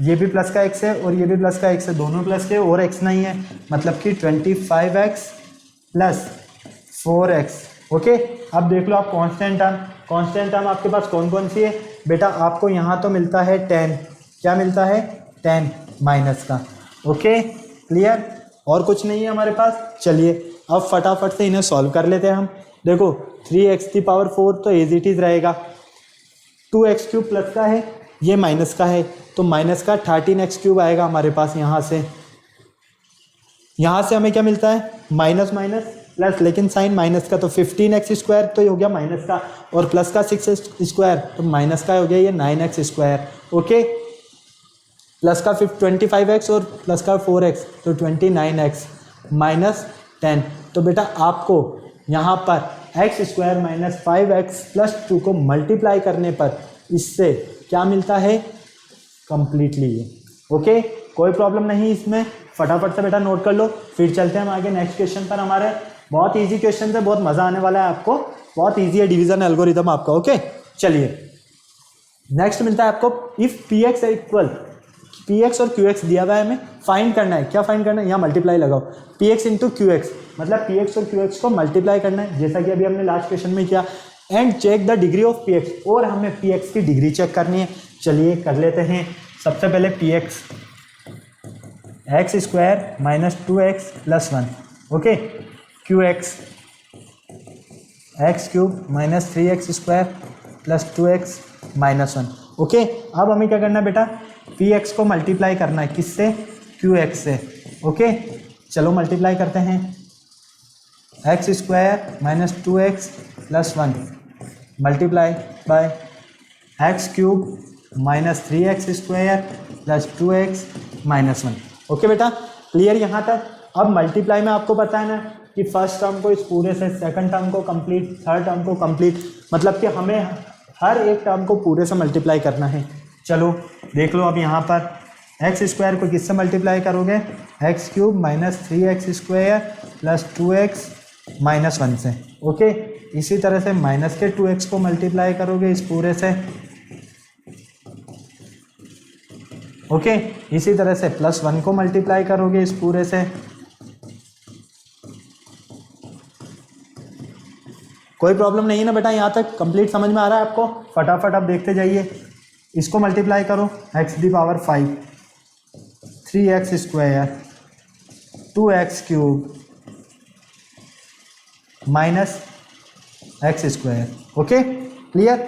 Speaker 1: ये भी प्लस का x है और ये भी प्लस का x है, दोनों प्लस के और x नहीं है, मतलब कि 25x प्लस 4x। ओके, अब देख लो आप कांस्टेंट टर्म आपके पास कौन कौन सी है बेटा, आपको यहाँ तो मिलता है 10, क्या मिलता है 10 माइनस का। ओके क्लियर, और कुछ नहीं है हमारे पास। चलिए अब फटाफट से इन्हें सॉल्व कर लेते हैं हम। देखो 3x⁴ तो एज इट इज रहेगा, 2x³ प्लस का है, ये माइनस का है, तो माइनस का 13x³ आएगा हमारे पास। यहाँ से हमें क्या मिलता है, माइनस माइनस प्लस, लेकिन साइन माइनस का, तो 15x² तो ये हो गया माइनस का, और प्लस का 6x² तो माइनस का हो गया ये 9x²। ओके, प्लस का 25x और प्लस का 4x तो 29x माइनस 10। तो बेटा आपको यहाँ पर x² माइनस 5x प्लस 2 को मल्टीप्लाई करने पर इससे क्या मिलता है, कंप्लीटली ये। ओके, कोई प्रॉब्लम नहीं इसमें, फटाफट से बेटा नोट कर लो। फिर चलते हैं हम आगे नेक्स्ट क्वेश्चन पर। हमारे बहुत इजी क्वेश्चन है, बहुत मज़ा आने वाला है आपको, बहुत इजी है डिवीजन एल्गोरिथम आपका। ओके चलिए नेक्स्ट मिलता है आपको, इफ px और qx दिया हुआ है, हमें फाइंड करना है। क्या फाइंड करना है, यहाँ मल्टीप्लाई लगाओ, px इंटू qx, मतलब px और qx को मल्टीप्लाई करना है, जैसा कि अभी हमने लास्ट क्वेश्चन में किया। And check the degree of px, और हमें px की डिग्री चेक करनी है। चलिए कर लेते हैं। सबसे पहले px x² minus 2x plus 1। Okay, qx x³ minus 3x² plus 2x minus 1। Okay, अब हमें क्या करना है बेटा, px को मल्टीप्लाई करना है, किससे, qx से। ओके चलो मल्टीप्लाई करते हैं। x² minus 2x plus 1 multiply by x³ minus 3x² plus 2x minus 1। Okay बेटा क्लियर यहाँ तक। अब मल्टीप्लाई में आपको पता है ना कि फर्स्ट टर्म को इस पूरे से, सेकंड टर्म को कंप्लीट, थर्ड टर्म को कंप्लीट, मतलब कि हमें हर एक टर्म को पूरे से मल्टीप्लाई करना है। चलो देख लो, अब यहाँ पर x² को किससे मल्टीप्लाई करोगे, x³ minus 3x² plus 2x minus 1 से। ओके, इसी तरह से माइनस के 2x को मल्टीप्लाई करोगे इस पूरे से। ओके, इसी तरह से प्लस 1 को मल्टीप्लाई करोगे इस पूरे से। कोई प्रॉब्लम नहीं है ना बेटा, यहाँ तक कंप्लीट समझ में आ रहा है आपको। फटाफट अब देखते जाइए, इसको मल्टीप्लाई करो, x⁵ 3x² 2x³ minus x²। Okay clear,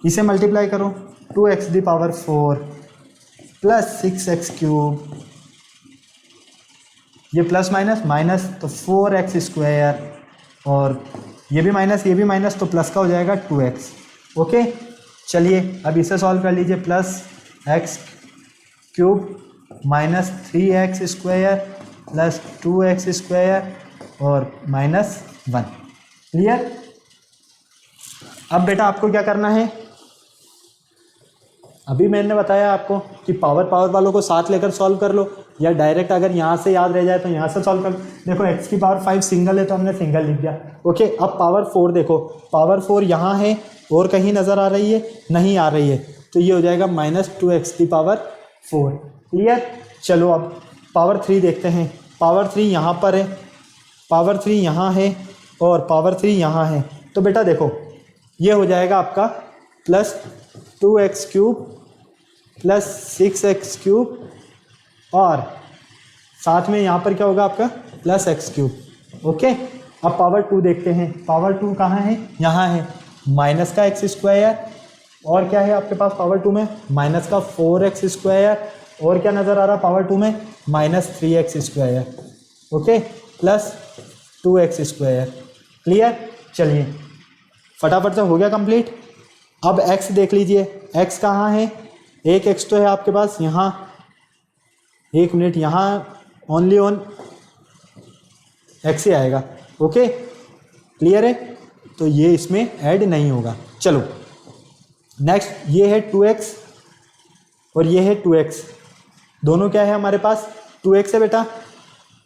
Speaker 1: इसे मल्टीप्लाई करो, 2x⁴ प्लस 6x³, ये प्लस माइनस माइनस तो 4x², और ये भी माइनस तो प्लस का हो जाएगा 2x। ओके चलिए अब इसे सॉल्व कर लीजिए, plus x³ minus 3x² plus 2x² और माइनस 1। क्लियर। अब बेटा आपको क्या करना है, अभी मैंने बताया आपको कि पावर वालों को साथ लेकर सॉल्व कर लो, या डायरेक्ट अगर यहाँ से याद रह जाए तो यहाँ से सॉल्व कर लो। देखो x⁵ सिंगल है तो हमने सिंगल लिख दिया। ओके, अब पावर 4 देखो, पावर 4 यहाँ है और कहीं नज़र आ रही है, नहीं आ रही है, तो ये हो जाएगा -2x⁴। क्लियर। चलो अब पावर 3 देखते हैं। पावर 3 यहाँ पर है, पावर 3 यहाँ है और पावर 3 यहाँ है, तो बेटा देखो ये हो जाएगा आपका प्लस 2x³ प्लस 6x³ और साथ में यहाँ पर क्या होगा आपका प्लस x³। ओके, अब पावर 2 देखते हैं। पावर 2 कहाँ है? यहाँ है। माइनस का x² और क्या है आपके पास पावर 2 में? माइनस का 4x² और क्या नज़र आ रहा पावर 2 में? Minus 3x²। Okay, plus 2x²। Clear? चलिए फटाफट से हो गया कंप्लीट। अब x देख लीजिए, x कहाँ है? एक x तो है आपके पास यहाँ, एक मिनट, यहाँ ओनली ऑन x ही आएगा। ओके, क्लियर है? तो ये इसमें ऐड नहीं होगा। चलो नेक्स्ट, ये है 2x और ये है 2x, दोनों क्या है हमारे पास? 2x है बेटा।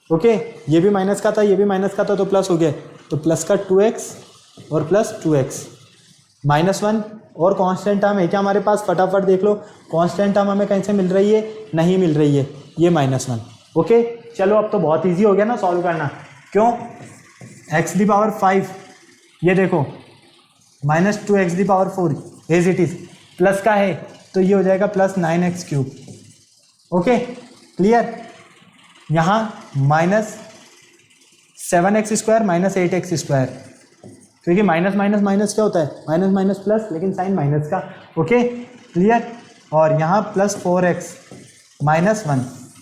Speaker 1: ओके, ये भी माइनस का था, ये भी माइनस का था, तो प्लस हो गया। तो प्लस का 2x और प्लस 2x, -1 और कांस्टेंट टर्म है क्या हमारे पास? फटाफट देख लो, कांस्टेंट टर्म हमें कहीं से मिल रही है? नहीं मिल रही है, ये -1। ओके, चलो अब तो बहुत इजी हो गया ना सॉल्व करना। क्यों? x⁵, ये देखो -2x⁴ as it is, plus का है तो ये हो जाएगा प्लस 9x³। Okay, clear? यहाँ -7x² -8x², क्योंकि माइनस माइनस माइनस क्या होता है? माइनस माइनस प्लस, लेकिन साइन माइनस का। Okay, clear? और यहाँ प्लस 4x -1,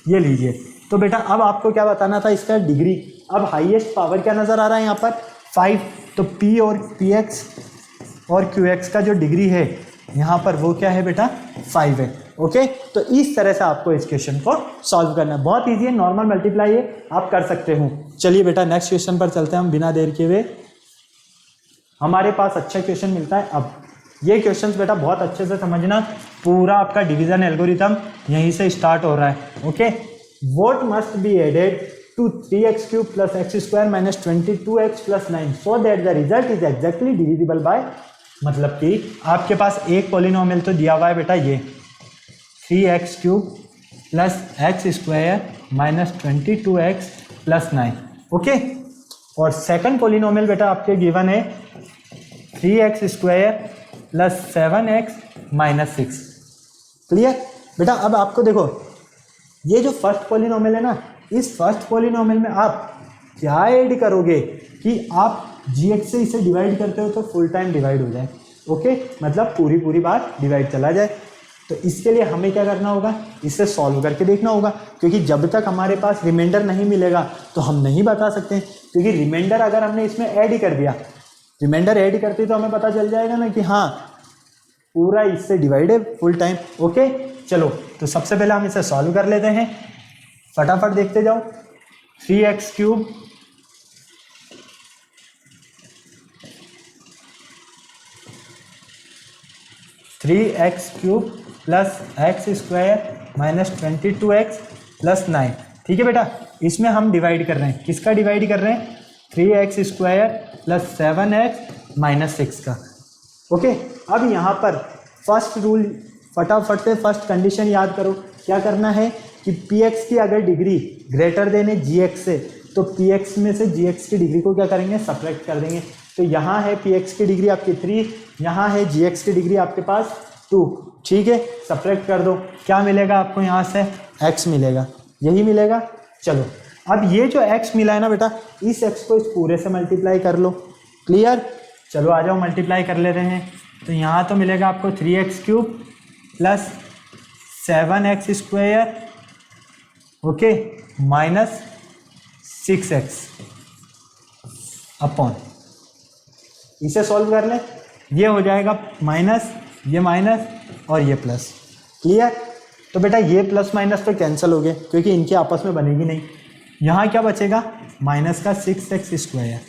Speaker 1: ये लीजिए। तो बेटा अब आपको क्या बताना था? इसका डिग्री। अब हाईएस्ट पावर क्या नज़र आ रहा है यहाँ पर? 5। तो P और PX और QX का जो डिग्री है यहाँ पर वो क्या है बेटा? 5 है। ओके, तो इस तरह से आपको इस क्वेश्चन को सॉल्व करना है। बहुत ईजी है, नॉर्मल मल्टीप्लाई है, आप कर सकते हो। चलिए बेटा नेक्स्ट क्वेश्चन पर चलते हैं हम बिना देर के हुए। हमारे पास अच्छा क्वेश्चन मिलता है। अब ये क्वेश्चन बेटा बहुत अच्छे से समझना, पूरा आपका डिवीजन एल्गोरिथम यहीं से स्टार्ट हो रहा है। Okay, what must be added to 3x³ + x² - 22x + 9 so that the result is exactly divisible by. मतलब कि आपके पास एक पॉलिनोमियल तो दिया हुआ है बेटा, ये 3x³ + x² - 22x + 9। ओके, और सेकंड पॉलिनोमियल बेटा आपके गिवन है 3x² + 7x - 6। क्लियर बेटा? अब आपको देखो, ये जो फर्स्ट पॉलिनोमियल है ना, इस फर्स्ट पॉलिनोमियल में आप क्या ऐड करोगे कि आप gx से इसे डिवाइड करते हो तो फुल टाइम डिवाइड हो जाए। ओके, मतलब पूरी बार डिवाइड चला जाए। तो इसके लिए हमें क्या करना होगा? इसे सॉल्व करके देखना होगा, क्योंकि जब तक हमारे पास रिमाइंडर नहीं मिलेगा तो हम नहीं बता सकते। क्योंकि रिमाइंडर अगर हमने इसमें ऐड ही कर दिया, रिमाइंडर ऐड करते तो हमें पता चल जाएगा ना कि हाँ पूरा इससे डिवाइड है फुल टाइम। ओके, चलो तो सबसे पहले हम इसे सॉल्व कर लेते हैं, फटाफट देखते जाओ। 3x³ + x² - 22x + 9। ठीक है बेटा, इसमें हम डिवाइड कर रहे हैं, किसका डिवाइड कर रहे हैं? 3x² + 7x - 6 का। ओके, अब यहाँ पर फर्स्ट रूल, फटाफट से फर्स्ट कंडीशन याद करो। क्या करना है कि px की अगर डिग्री ग्रेटर देन है gx से, तो px में से gx की डिग्री को क्या करेंगे? सब्ट्रैक्ट कर देंगे। तो यहाँ है px की डिग्री आपकी 3, यहाँ है gx की डिग्री आपके पास 2। ठीक है, सब्ट्रैक्ट कर दो, क्या मिलेगा आपको? यहाँ से x मिलेगा, यही मिलेगा। चलो अब ये जो x मिला है ना बेटा, इस x को इस पूरे से मल्टीप्लाई कर लो। क्लियर? चलो आ जाओ मल्टीप्लाई कर लेते हैं। तो यहाँ तो मिलेगा आपको 3x³ + 7x², okay, -6x upon, इसे सॉल्व कर लें, ये हो जाएगा माइनस, ये माइनस और ये प्लस। क्लियर? तो बेटा ये प्लस माइनस तो कैंसिल हो गए, क्योंकि इनके आपस में बनेगी नहीं। यहाँ क्या बचेगा? माइनस का 6x²,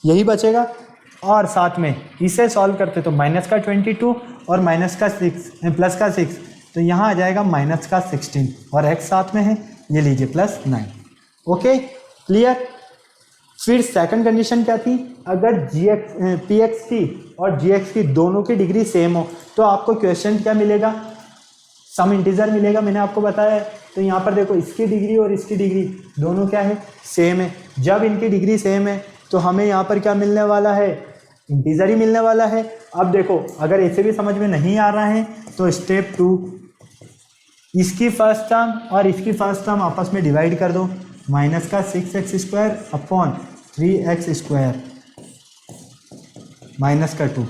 Speaker 1: यही बचेगा। और साथ में इसे सॉल्व करते तो माइनस का 22 और माइनस का 6 प्लस का 6, तो यहाँ आ जाएगा माइनस का 16 और x साथ में है, ये लीजिए +9। Okay, clear? फिर सेकंड कंडीशन क्या थी? अगर px की और gx की दोनों की डिग्री सेम हो तो आपको क्वेश्चन क्या मिलेगा? सम इंटीजर मिलेगा, मैंने आपको बताया है। तो यहाँ पर देखो, इसकी डिग्री और इसकी डिग्री दोनों क्या है? सेम है। जब इनकी डिग्री सेम है तो हमें यहाँ पर क्या मिलने वाला है? इंटीजर ही मिलने वाला है। अब देखो अगर ऐसे भी समझ में नहीं आ रहा है तो स्टेप 2, इसकी फर्स्ट टर्म और इसकी फर्स्ट टर्म आपस में डिवाइड कर दो, माइनस का 6x² अपॉन 3x² माइनस का 2।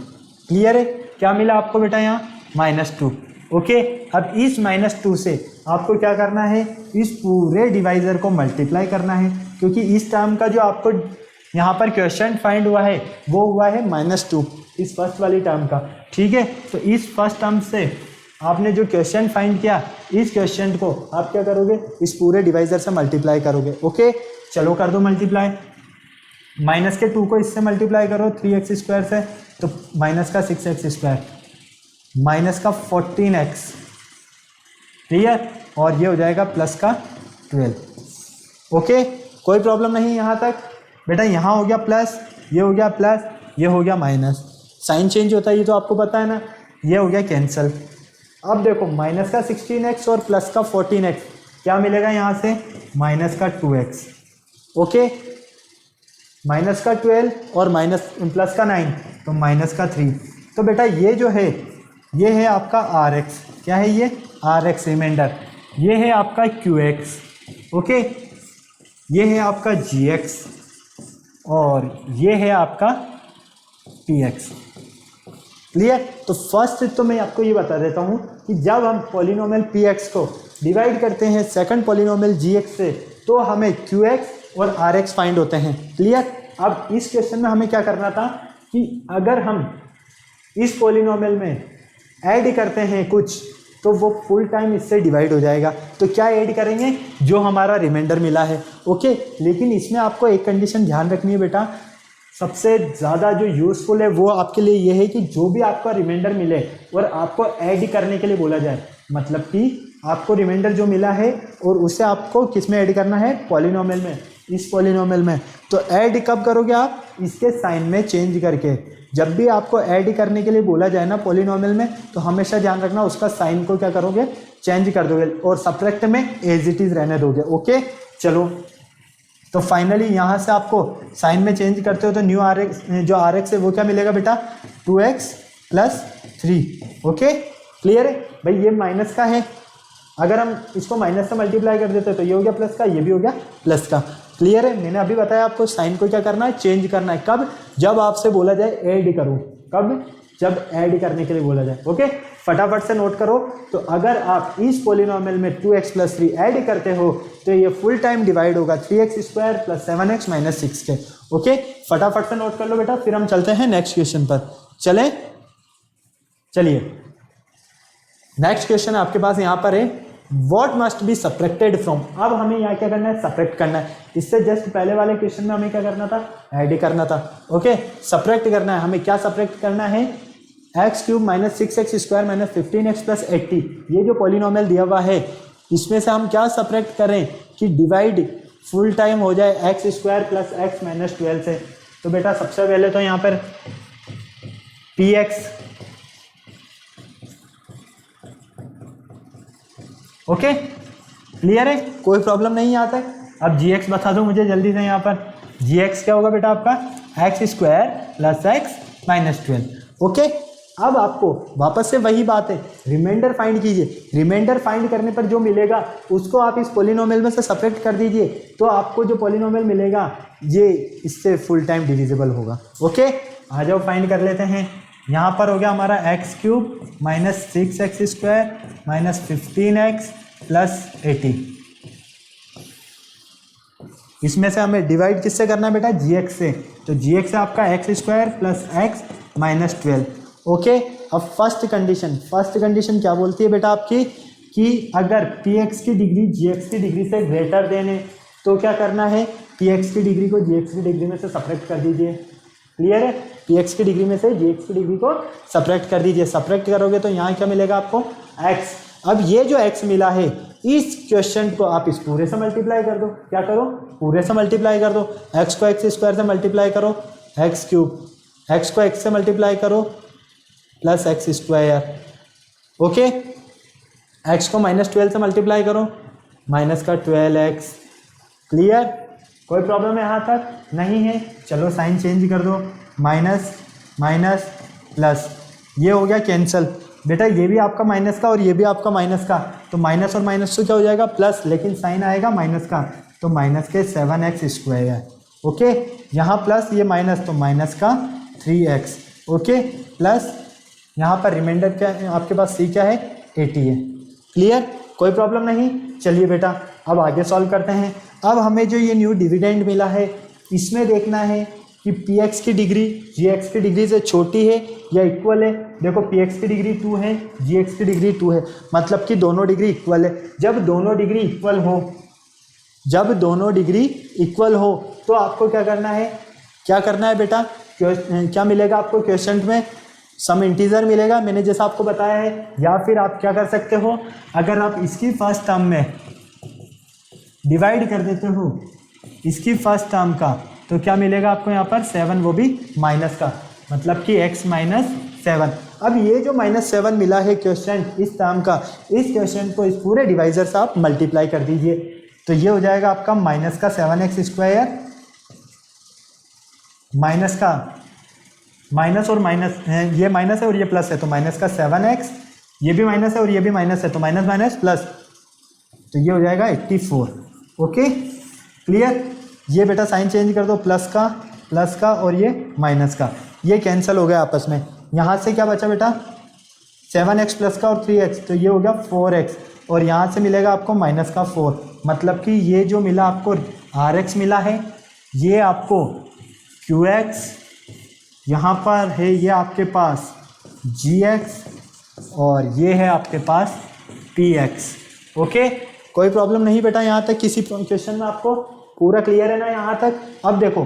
Speaker 1: क्लियर है? क्या मिला आपको बेटा यहाँ? -2। ओके, अब इस -2 से आपको क्या करना है, इस पूरे डिवाइजर को मल्टीप्लाई करना है, क्योंकि इस टर्म का जो आपको यहाँ पर क्वेश्चन फाइंड हुआ है वो हुआ है -2 इस फर्स्ट वाली टर्म का। ठीक है, तो इस फर्स्ट टर्म से आपने जो क्वेश्चन फाइंड किया, इस क्वेश्चन को आप क्या करोगे, इस पूरे डिवाइजर से मल्टीप्लाई करोगे। ओके, चलो कर दो मल्टीप्लाई। माइनस के 2 को इससे मल्टीप्लाई करो 3x² से, तो माइनस का 6x² माइनस का 14x। क्लियर? और ये हो जाएगा प्लस का 12। ओके, कोई प्रॉब्लम नहीं यहाँ तक बेटा। यहाँ हो गया प्लस, ये हो गया प्लस, ये हो गया माइनस, साइन चेंज होता है ये तो आपको पता है ना, ये हो गया कैंसिल। अब देखो माइनस का 16x और प्लस का 14x, क्या मिलेगा यहाँ से, माइनस का 2x। ओके, माइनस का 12 और माइनस प्लस का 9, तो माइनस का 3। तो बेटा ये जो है ये है आपका rx, क्या है ये, rx रिमाइंडर। ये है आपका qx, ओके, ये है आपका gx और ये है आपका px। क्लियर? तो फर्स्ट तो मैं आपको ये बता देता हूँ कि जब हम पॉलिनोमियल px को डिवाइड करते हैं सेकंड पॉलिनोमियल gx से, तो हमें qx और rx फाइंड होते हैं। क्लियर? अब इस क्वेश्चन में हमें क्या करना था कि अगर हम इस पॉलिनोमियल में ऐड करते हैं कुछ, तो वो फुल टाइम इससे डिवाइड हो जाएगा। तो क्या ऐड करेंगे, जो हमारा रिमाइंडर मिला है। ओके, लेकिन इसमें आपको एक कंडीशन ध्यान रखनी है बेटा, सबसे ज़्यादा जो यूज़फुल है वो आपके लिए ये है कि जो भी आपका रिमाइंडर मिले और आपको ऐड करने के लिए बोला जाए, मतलब कि आपको रिमाइंडर जो मिला है और उसे आपको किस में ऐड करना है, पॉलिनोमियल में, इस पॉलिनोमियल में। तो ऐड कब करोगे आप, इसके साइन में चेंज करके। जब भी आपको ऐड करने के लिए बोला जाए ना पॉलिनोमियल में, तो हमेशा ध्यान रखना उसका साइन को क्या करोगे, चेंज कर दोगे और सब्ट्रैक्ट में एज इट इज रहने दोगे। ओके, चलो, तो फाइनली यहाँ से आपको साइन में चेंज करते हो तो न्यू rx, जो rx है वो क्या मिलेगा बेटा, 2x + 3। ओके, क्लियर है भाई? ये माइनस का है, अगर हम इसको माइनस से मल्टीप्लाई कर देते तो ये हो गया प्लस का, ये भी हो गया प्लस का। क्लियर है? मैंने अभी बताया आपको साइन को क्या करना है, चेंज करना है। कब? जब आपसे बोला जाए ऐड करो। कब? जब ऐड करने के लिए बोला जाए। ओके, फटाफट से नोट करो। तो अगर आप इस पॉलिनोमियल में 2x + 3 ऐड करते हो तो ये फुल टाइम डिवाइड होगा 3x² + 7x - 6 के। ओके, फटाफट से नोट कर लो बेटा, फिर हम चलते हैं नेक्स्ट क्वेश्चन पर। चलिए नेक्स्ट क्वेश्चन आपके पास यहाँ पर है, What must be subtracted from। अब हमें यहाँ क्या करना है, सब्ट्रैक्ट करना है। इससे जस्ट पहले वाले क्वेश्चन में हमें क्या करना था, ऐड करना था। ओके, सब्ट्रैक्ट करना है। हमें क्या सब्ट्रैक्ट करना है, x³ - 6x² - 15x + 80। ये जो पॉलिनोमियल दिया हुआ है इसमें से हम क्या सब्ट्रैक्ट करें कि डिवाइड फुल टाइम हो जाए x² + x - 12 से। तो बेटा सबसे पहले तो यहाँ पर px, ओके, क्लियर है, कोई प्रॉब्लम नहीं आता है। अब gx बता दो मुझे जल्दी से। यहाँ पर gx क्या होगा बेटा आपका, x² + x - 12। ओके, अब आपको वापस से वही बात है, रिमाइंडर फाइंड कीजिए। रिमाइंडर फाइंड करने पर जो मिलेगा उसको आप इस पॉलिनोमियल में से सब्ट्रैक्ट कर दीजिए, तो आपको जो पॉलिनोमियल मिलेगा ये इससे फुल टाइम डिविजिबल होगा। ओके, आ जाओ फाइंड कर लेते हैं। यहाँ पर हो गया हमारा x³ - 6x² - 15x + 80। इसमें से हमें डिवाइड किससे करना है बेटा, gx से। तो gx है आपका x² + x - 12। ओके, अब फर्स्ट कंडीशन क्या बोलती है बेटा आपकी, कि अगर px की डिग्री gx की डिग्री से ग्रेटर देन है तो क्या करना है, px की डिग्री को gx की डिग्री में से सब्ट्रैक्ट कर दीजिए। क्लियर है? px की डिग्री में से gx की डिग्री को सब्ट्रैक्ट कर दीजिए। सब्ट्रैक्ट करोगे तो यहाँ क्या मिलेगा आपको, x। अब ये जो x मिला है, इस क्वेश्चन को आप इस पूरे से मल्टीप्लाई कर दो। क्या करो, पूरे से मल्टीप्लाई कर दो। x को x² से मल्टीप्लाई करो, x³, x को x से मल्टीप्लाई करो + x²। ओके, x को -12 से मल्टीप्लाई करो, -12x। क्लियर? कोई प्रॉब्लम है यहाँ तक? नहीं है। चलो साइन चेंज कर दो, माइनस माइनस प्लस, ये हो गया कैंसिल। बेटा ये भी आपका माइनस का और ये भी आपका माइनस का, तो माइनस और माइनस तो क्या हो जाएगा प्लस, लेकिन साइन आएगा माइनस का, तो माइनस के 7x स्क्वायर है। ओके, यहाँ प्लस ये माइनस, तो माइनस का 3x। ओके, प्लस यहाँ पर रिमाइंडर क्या है आपके पास, सी क्या है 80 है। क्लियर, कोई प्रॉब्लम नहीं। चलिए बेटा अब आगे सॉल्व करते हैं। अब हमें जो ये न्यू डिविडेंड मिला है इसमें देखना है कि पी एक्स की डिग्री जी एक्स की डिग्री से छोटी है या इक्वल है। देखो पी एक्स की डिग्री 2 है, जी एक्स की डिग्री 2 है, मतलब कि दोनों डिग्री इक्वल है। जब दोनों डिग्री इक्वल हो, जब दोनों डिग्री इक्वल हो तो आपको क्या करना है, क्या करना है बेटा, क्या मिलेगा आपको क्वेश्चन में, सम इंटीजर मिलेगा, मैंने जैसा आपको बताया है। या फिर आप क्या कर सकते हो, अगर आप इसकी फर्स्ट टर्म में डिवाइड कर देते हो इसकी फर्स्ट टर्म का, तो क्या मिलेगा आपको यहाँ पर 7, वो भी माइनस का, मतलब कि x माइनस 7। अब ये जो -7 मिला है क्वेश्चन इस टर्म का, इस क्वेश्चन को इस पूरे डिवाइजर से आप मल्टीप्लाई कर दीजिए, तो ये हो जाएगा आपका माइनस का 7x स्क्वायर, माइनस का माइनस और माइनस, ये माइनस है और ये प्लस है, तो माइनस का 7x, ये भी माइनस है और ये भी माइनस है, तो माइनस माइनस प्लस, तो ये हो जाएगा 84। ओके क्लियर, ये बेटा साइन चेंज कर दो, प्लस का और ये माइनस का, ये कैंसिल हो गया आपस में। यहाँ से क्या बचा बेटा 7x प्लस का और 3x, तो ये हो गया 4x, और यहाँ से मिलेगा आपको माइनस का 4, मतलब कि ये जो मिला आपको rx मिला है, ये आपको qx, यहाँ पर है ये आपके पास gx, और ये है आपके पास px। ओके, कोई प्रॉब्लम नहीं बेटा, यहाँ तक किसी क्वेश्चन में आपको पूरा क्लियर है ना यहाँ तक। अब देखो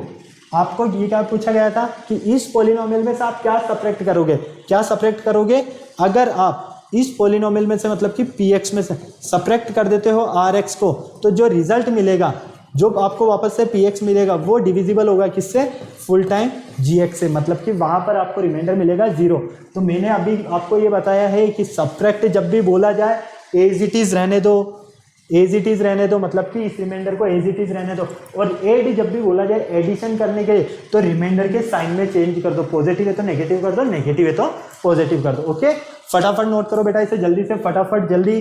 Speaker 1: आपको ये क्या पूछा गया था कि इस पॉलिनोमियल में से आप क्या सब्ट्रैक्ट करोगे, क्या सब्ट्रैक्ट करोगे। अगर आप इस पॉलिनोमियल में से मतलब कि px में से सब्ट्रैक्ट कर देते हो rx को, तो जो रिजल्ट मिलेगा, जो आपको वापस से px मिलेगा, वो डिविजिबल होगा किससे, फुल टाइम gx से, मतलब कि वहाँ पर आपको रिमाइंडर मिलेगा 0। तो मैंने अभी आपको ये बताया है कि सब्ट्रैक्ट जब भी बोला जाए एज इट इज़ रहने दो, एज इट इज़ रहने दो, मतलब कि इस रिमाइंडर को एज इट इज़ रहने दो। और एड जब भी बोला जाए एडिशन करने के लिए, तो रिमाइंडर के साइन में चेंज कर दो, पॉजिटिव है तो नेगेटिव कर दो, नेगेटिव है तो पॉजिटिव कर दो। ओके, फटाफट नोट करो बेटा इसे जल्दी से, फटाफट जल्दी,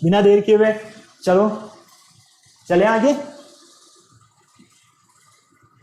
Speaker 1: बिना देर किए हुए। चलो चले आगे।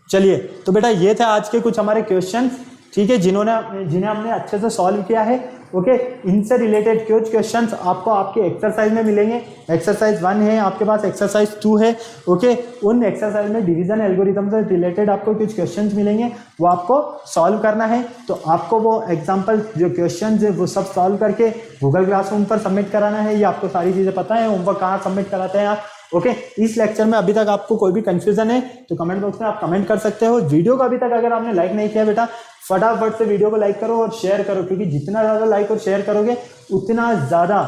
Speaker 1: चलिए तो बेटा ये थे आज के कुछ हमारे क्वेश्चन, ठीक है, जिन्हें हमने अच्छे से सॉल्व किया है। ओके, इनसे रिलेटेड कुछ क्वेश्चंस आपको आपके एक्सरसाइज में मिलेंगे। एक्सरसाइज 1 है आपके पास, एक्सरसाइज 2 है। ओके, उन एक्सरसाइज में डिवीजन एल्गोरिथम से रिलेटेड आपको कुछ क्वेश्चंस मिलेंगे, वो आपको सॉल्व करना है। तो आपको वो एग्जांपल जो क्वेश्चंस है वो सब सॉल्व करके गूगल क्लासरूम पर सबमिट कराना है। ये आपको सारी चीज़ें पता है, होमवर्क कहाँ सबमिट कराते हैं आप। ओके, इस लेक्चर में अभी तक आपको कोई भी कंफ्यूजन है तो कमेंट बॉक्स में आप कमेंट कर सकते हो। वीडियो को अभी तक अगर आपने लाइक नहीं किया बेटा, फटाफट से वीडियो को लाइक करो और शेयर करो, क्योंकि जितना ज़्यादा लाइक और शेयर करोगे उतना ज़्यादा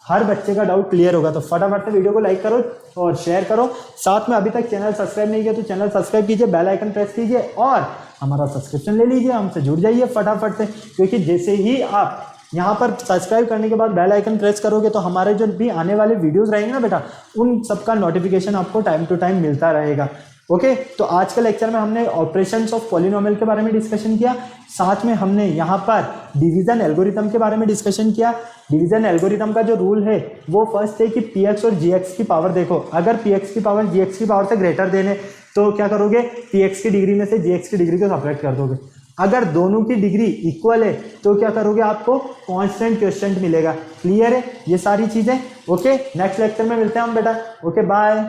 Speaker 1: हर बच्चे का डाउट क्लियर होगा। तो फटाफट से वीडियो को लाइक करो और शेयर करो। साथ में अभी तक चैनल सब्सक्राइब नहीं किया तो चैनल सब्सक्राइब कीजिए, बेल आइकन प्रेस कीजिए और हमारा सब्सक्रिप्शन ले लीजिए, हमसे जुड़ जाइए फटाफट से, क्योंकि जैसे ही आप यहाँ पर सब्सक्राइब करने के बाद बेल आइकन प्रेस करोगे तो हमारे जो भी आने वाले वीडियोस रहेंगे ना बेटा, उन सबका नोटिफिकेशन आपको टाइम टू टाइम मिलता रहेगा। ओके, तो आज के लेक्चर में हमने ऑपरेशंस ऑफ पॉलिनोमियल के बारे में डिस्कशन किया, साथ में हमने यहाँ पर डिवीजन एल्गोरिथम के बारे में डिस्कशन किया। डिवीजन एल्गोरिथम का जो रूल है वो फर्स्ट है कि px और gx की पावर देखो, अगर px की पावर gx की पावर से ग्रेटर देने तो क्या करोगे, px की डिग्री में से gx की डिग्री को सब्ट्रैक्ट कर दोगे। अगर दोनों की डिग्री इक्वल है तो क्या करोगे, आपको कांस्टेंट क्वोशिएंट मिलेगा। क्लियर है ये सारी चीजें। ओके, नेक्स्ट लेक्चर में मिलते हैं हम बेटा। Okay, bye.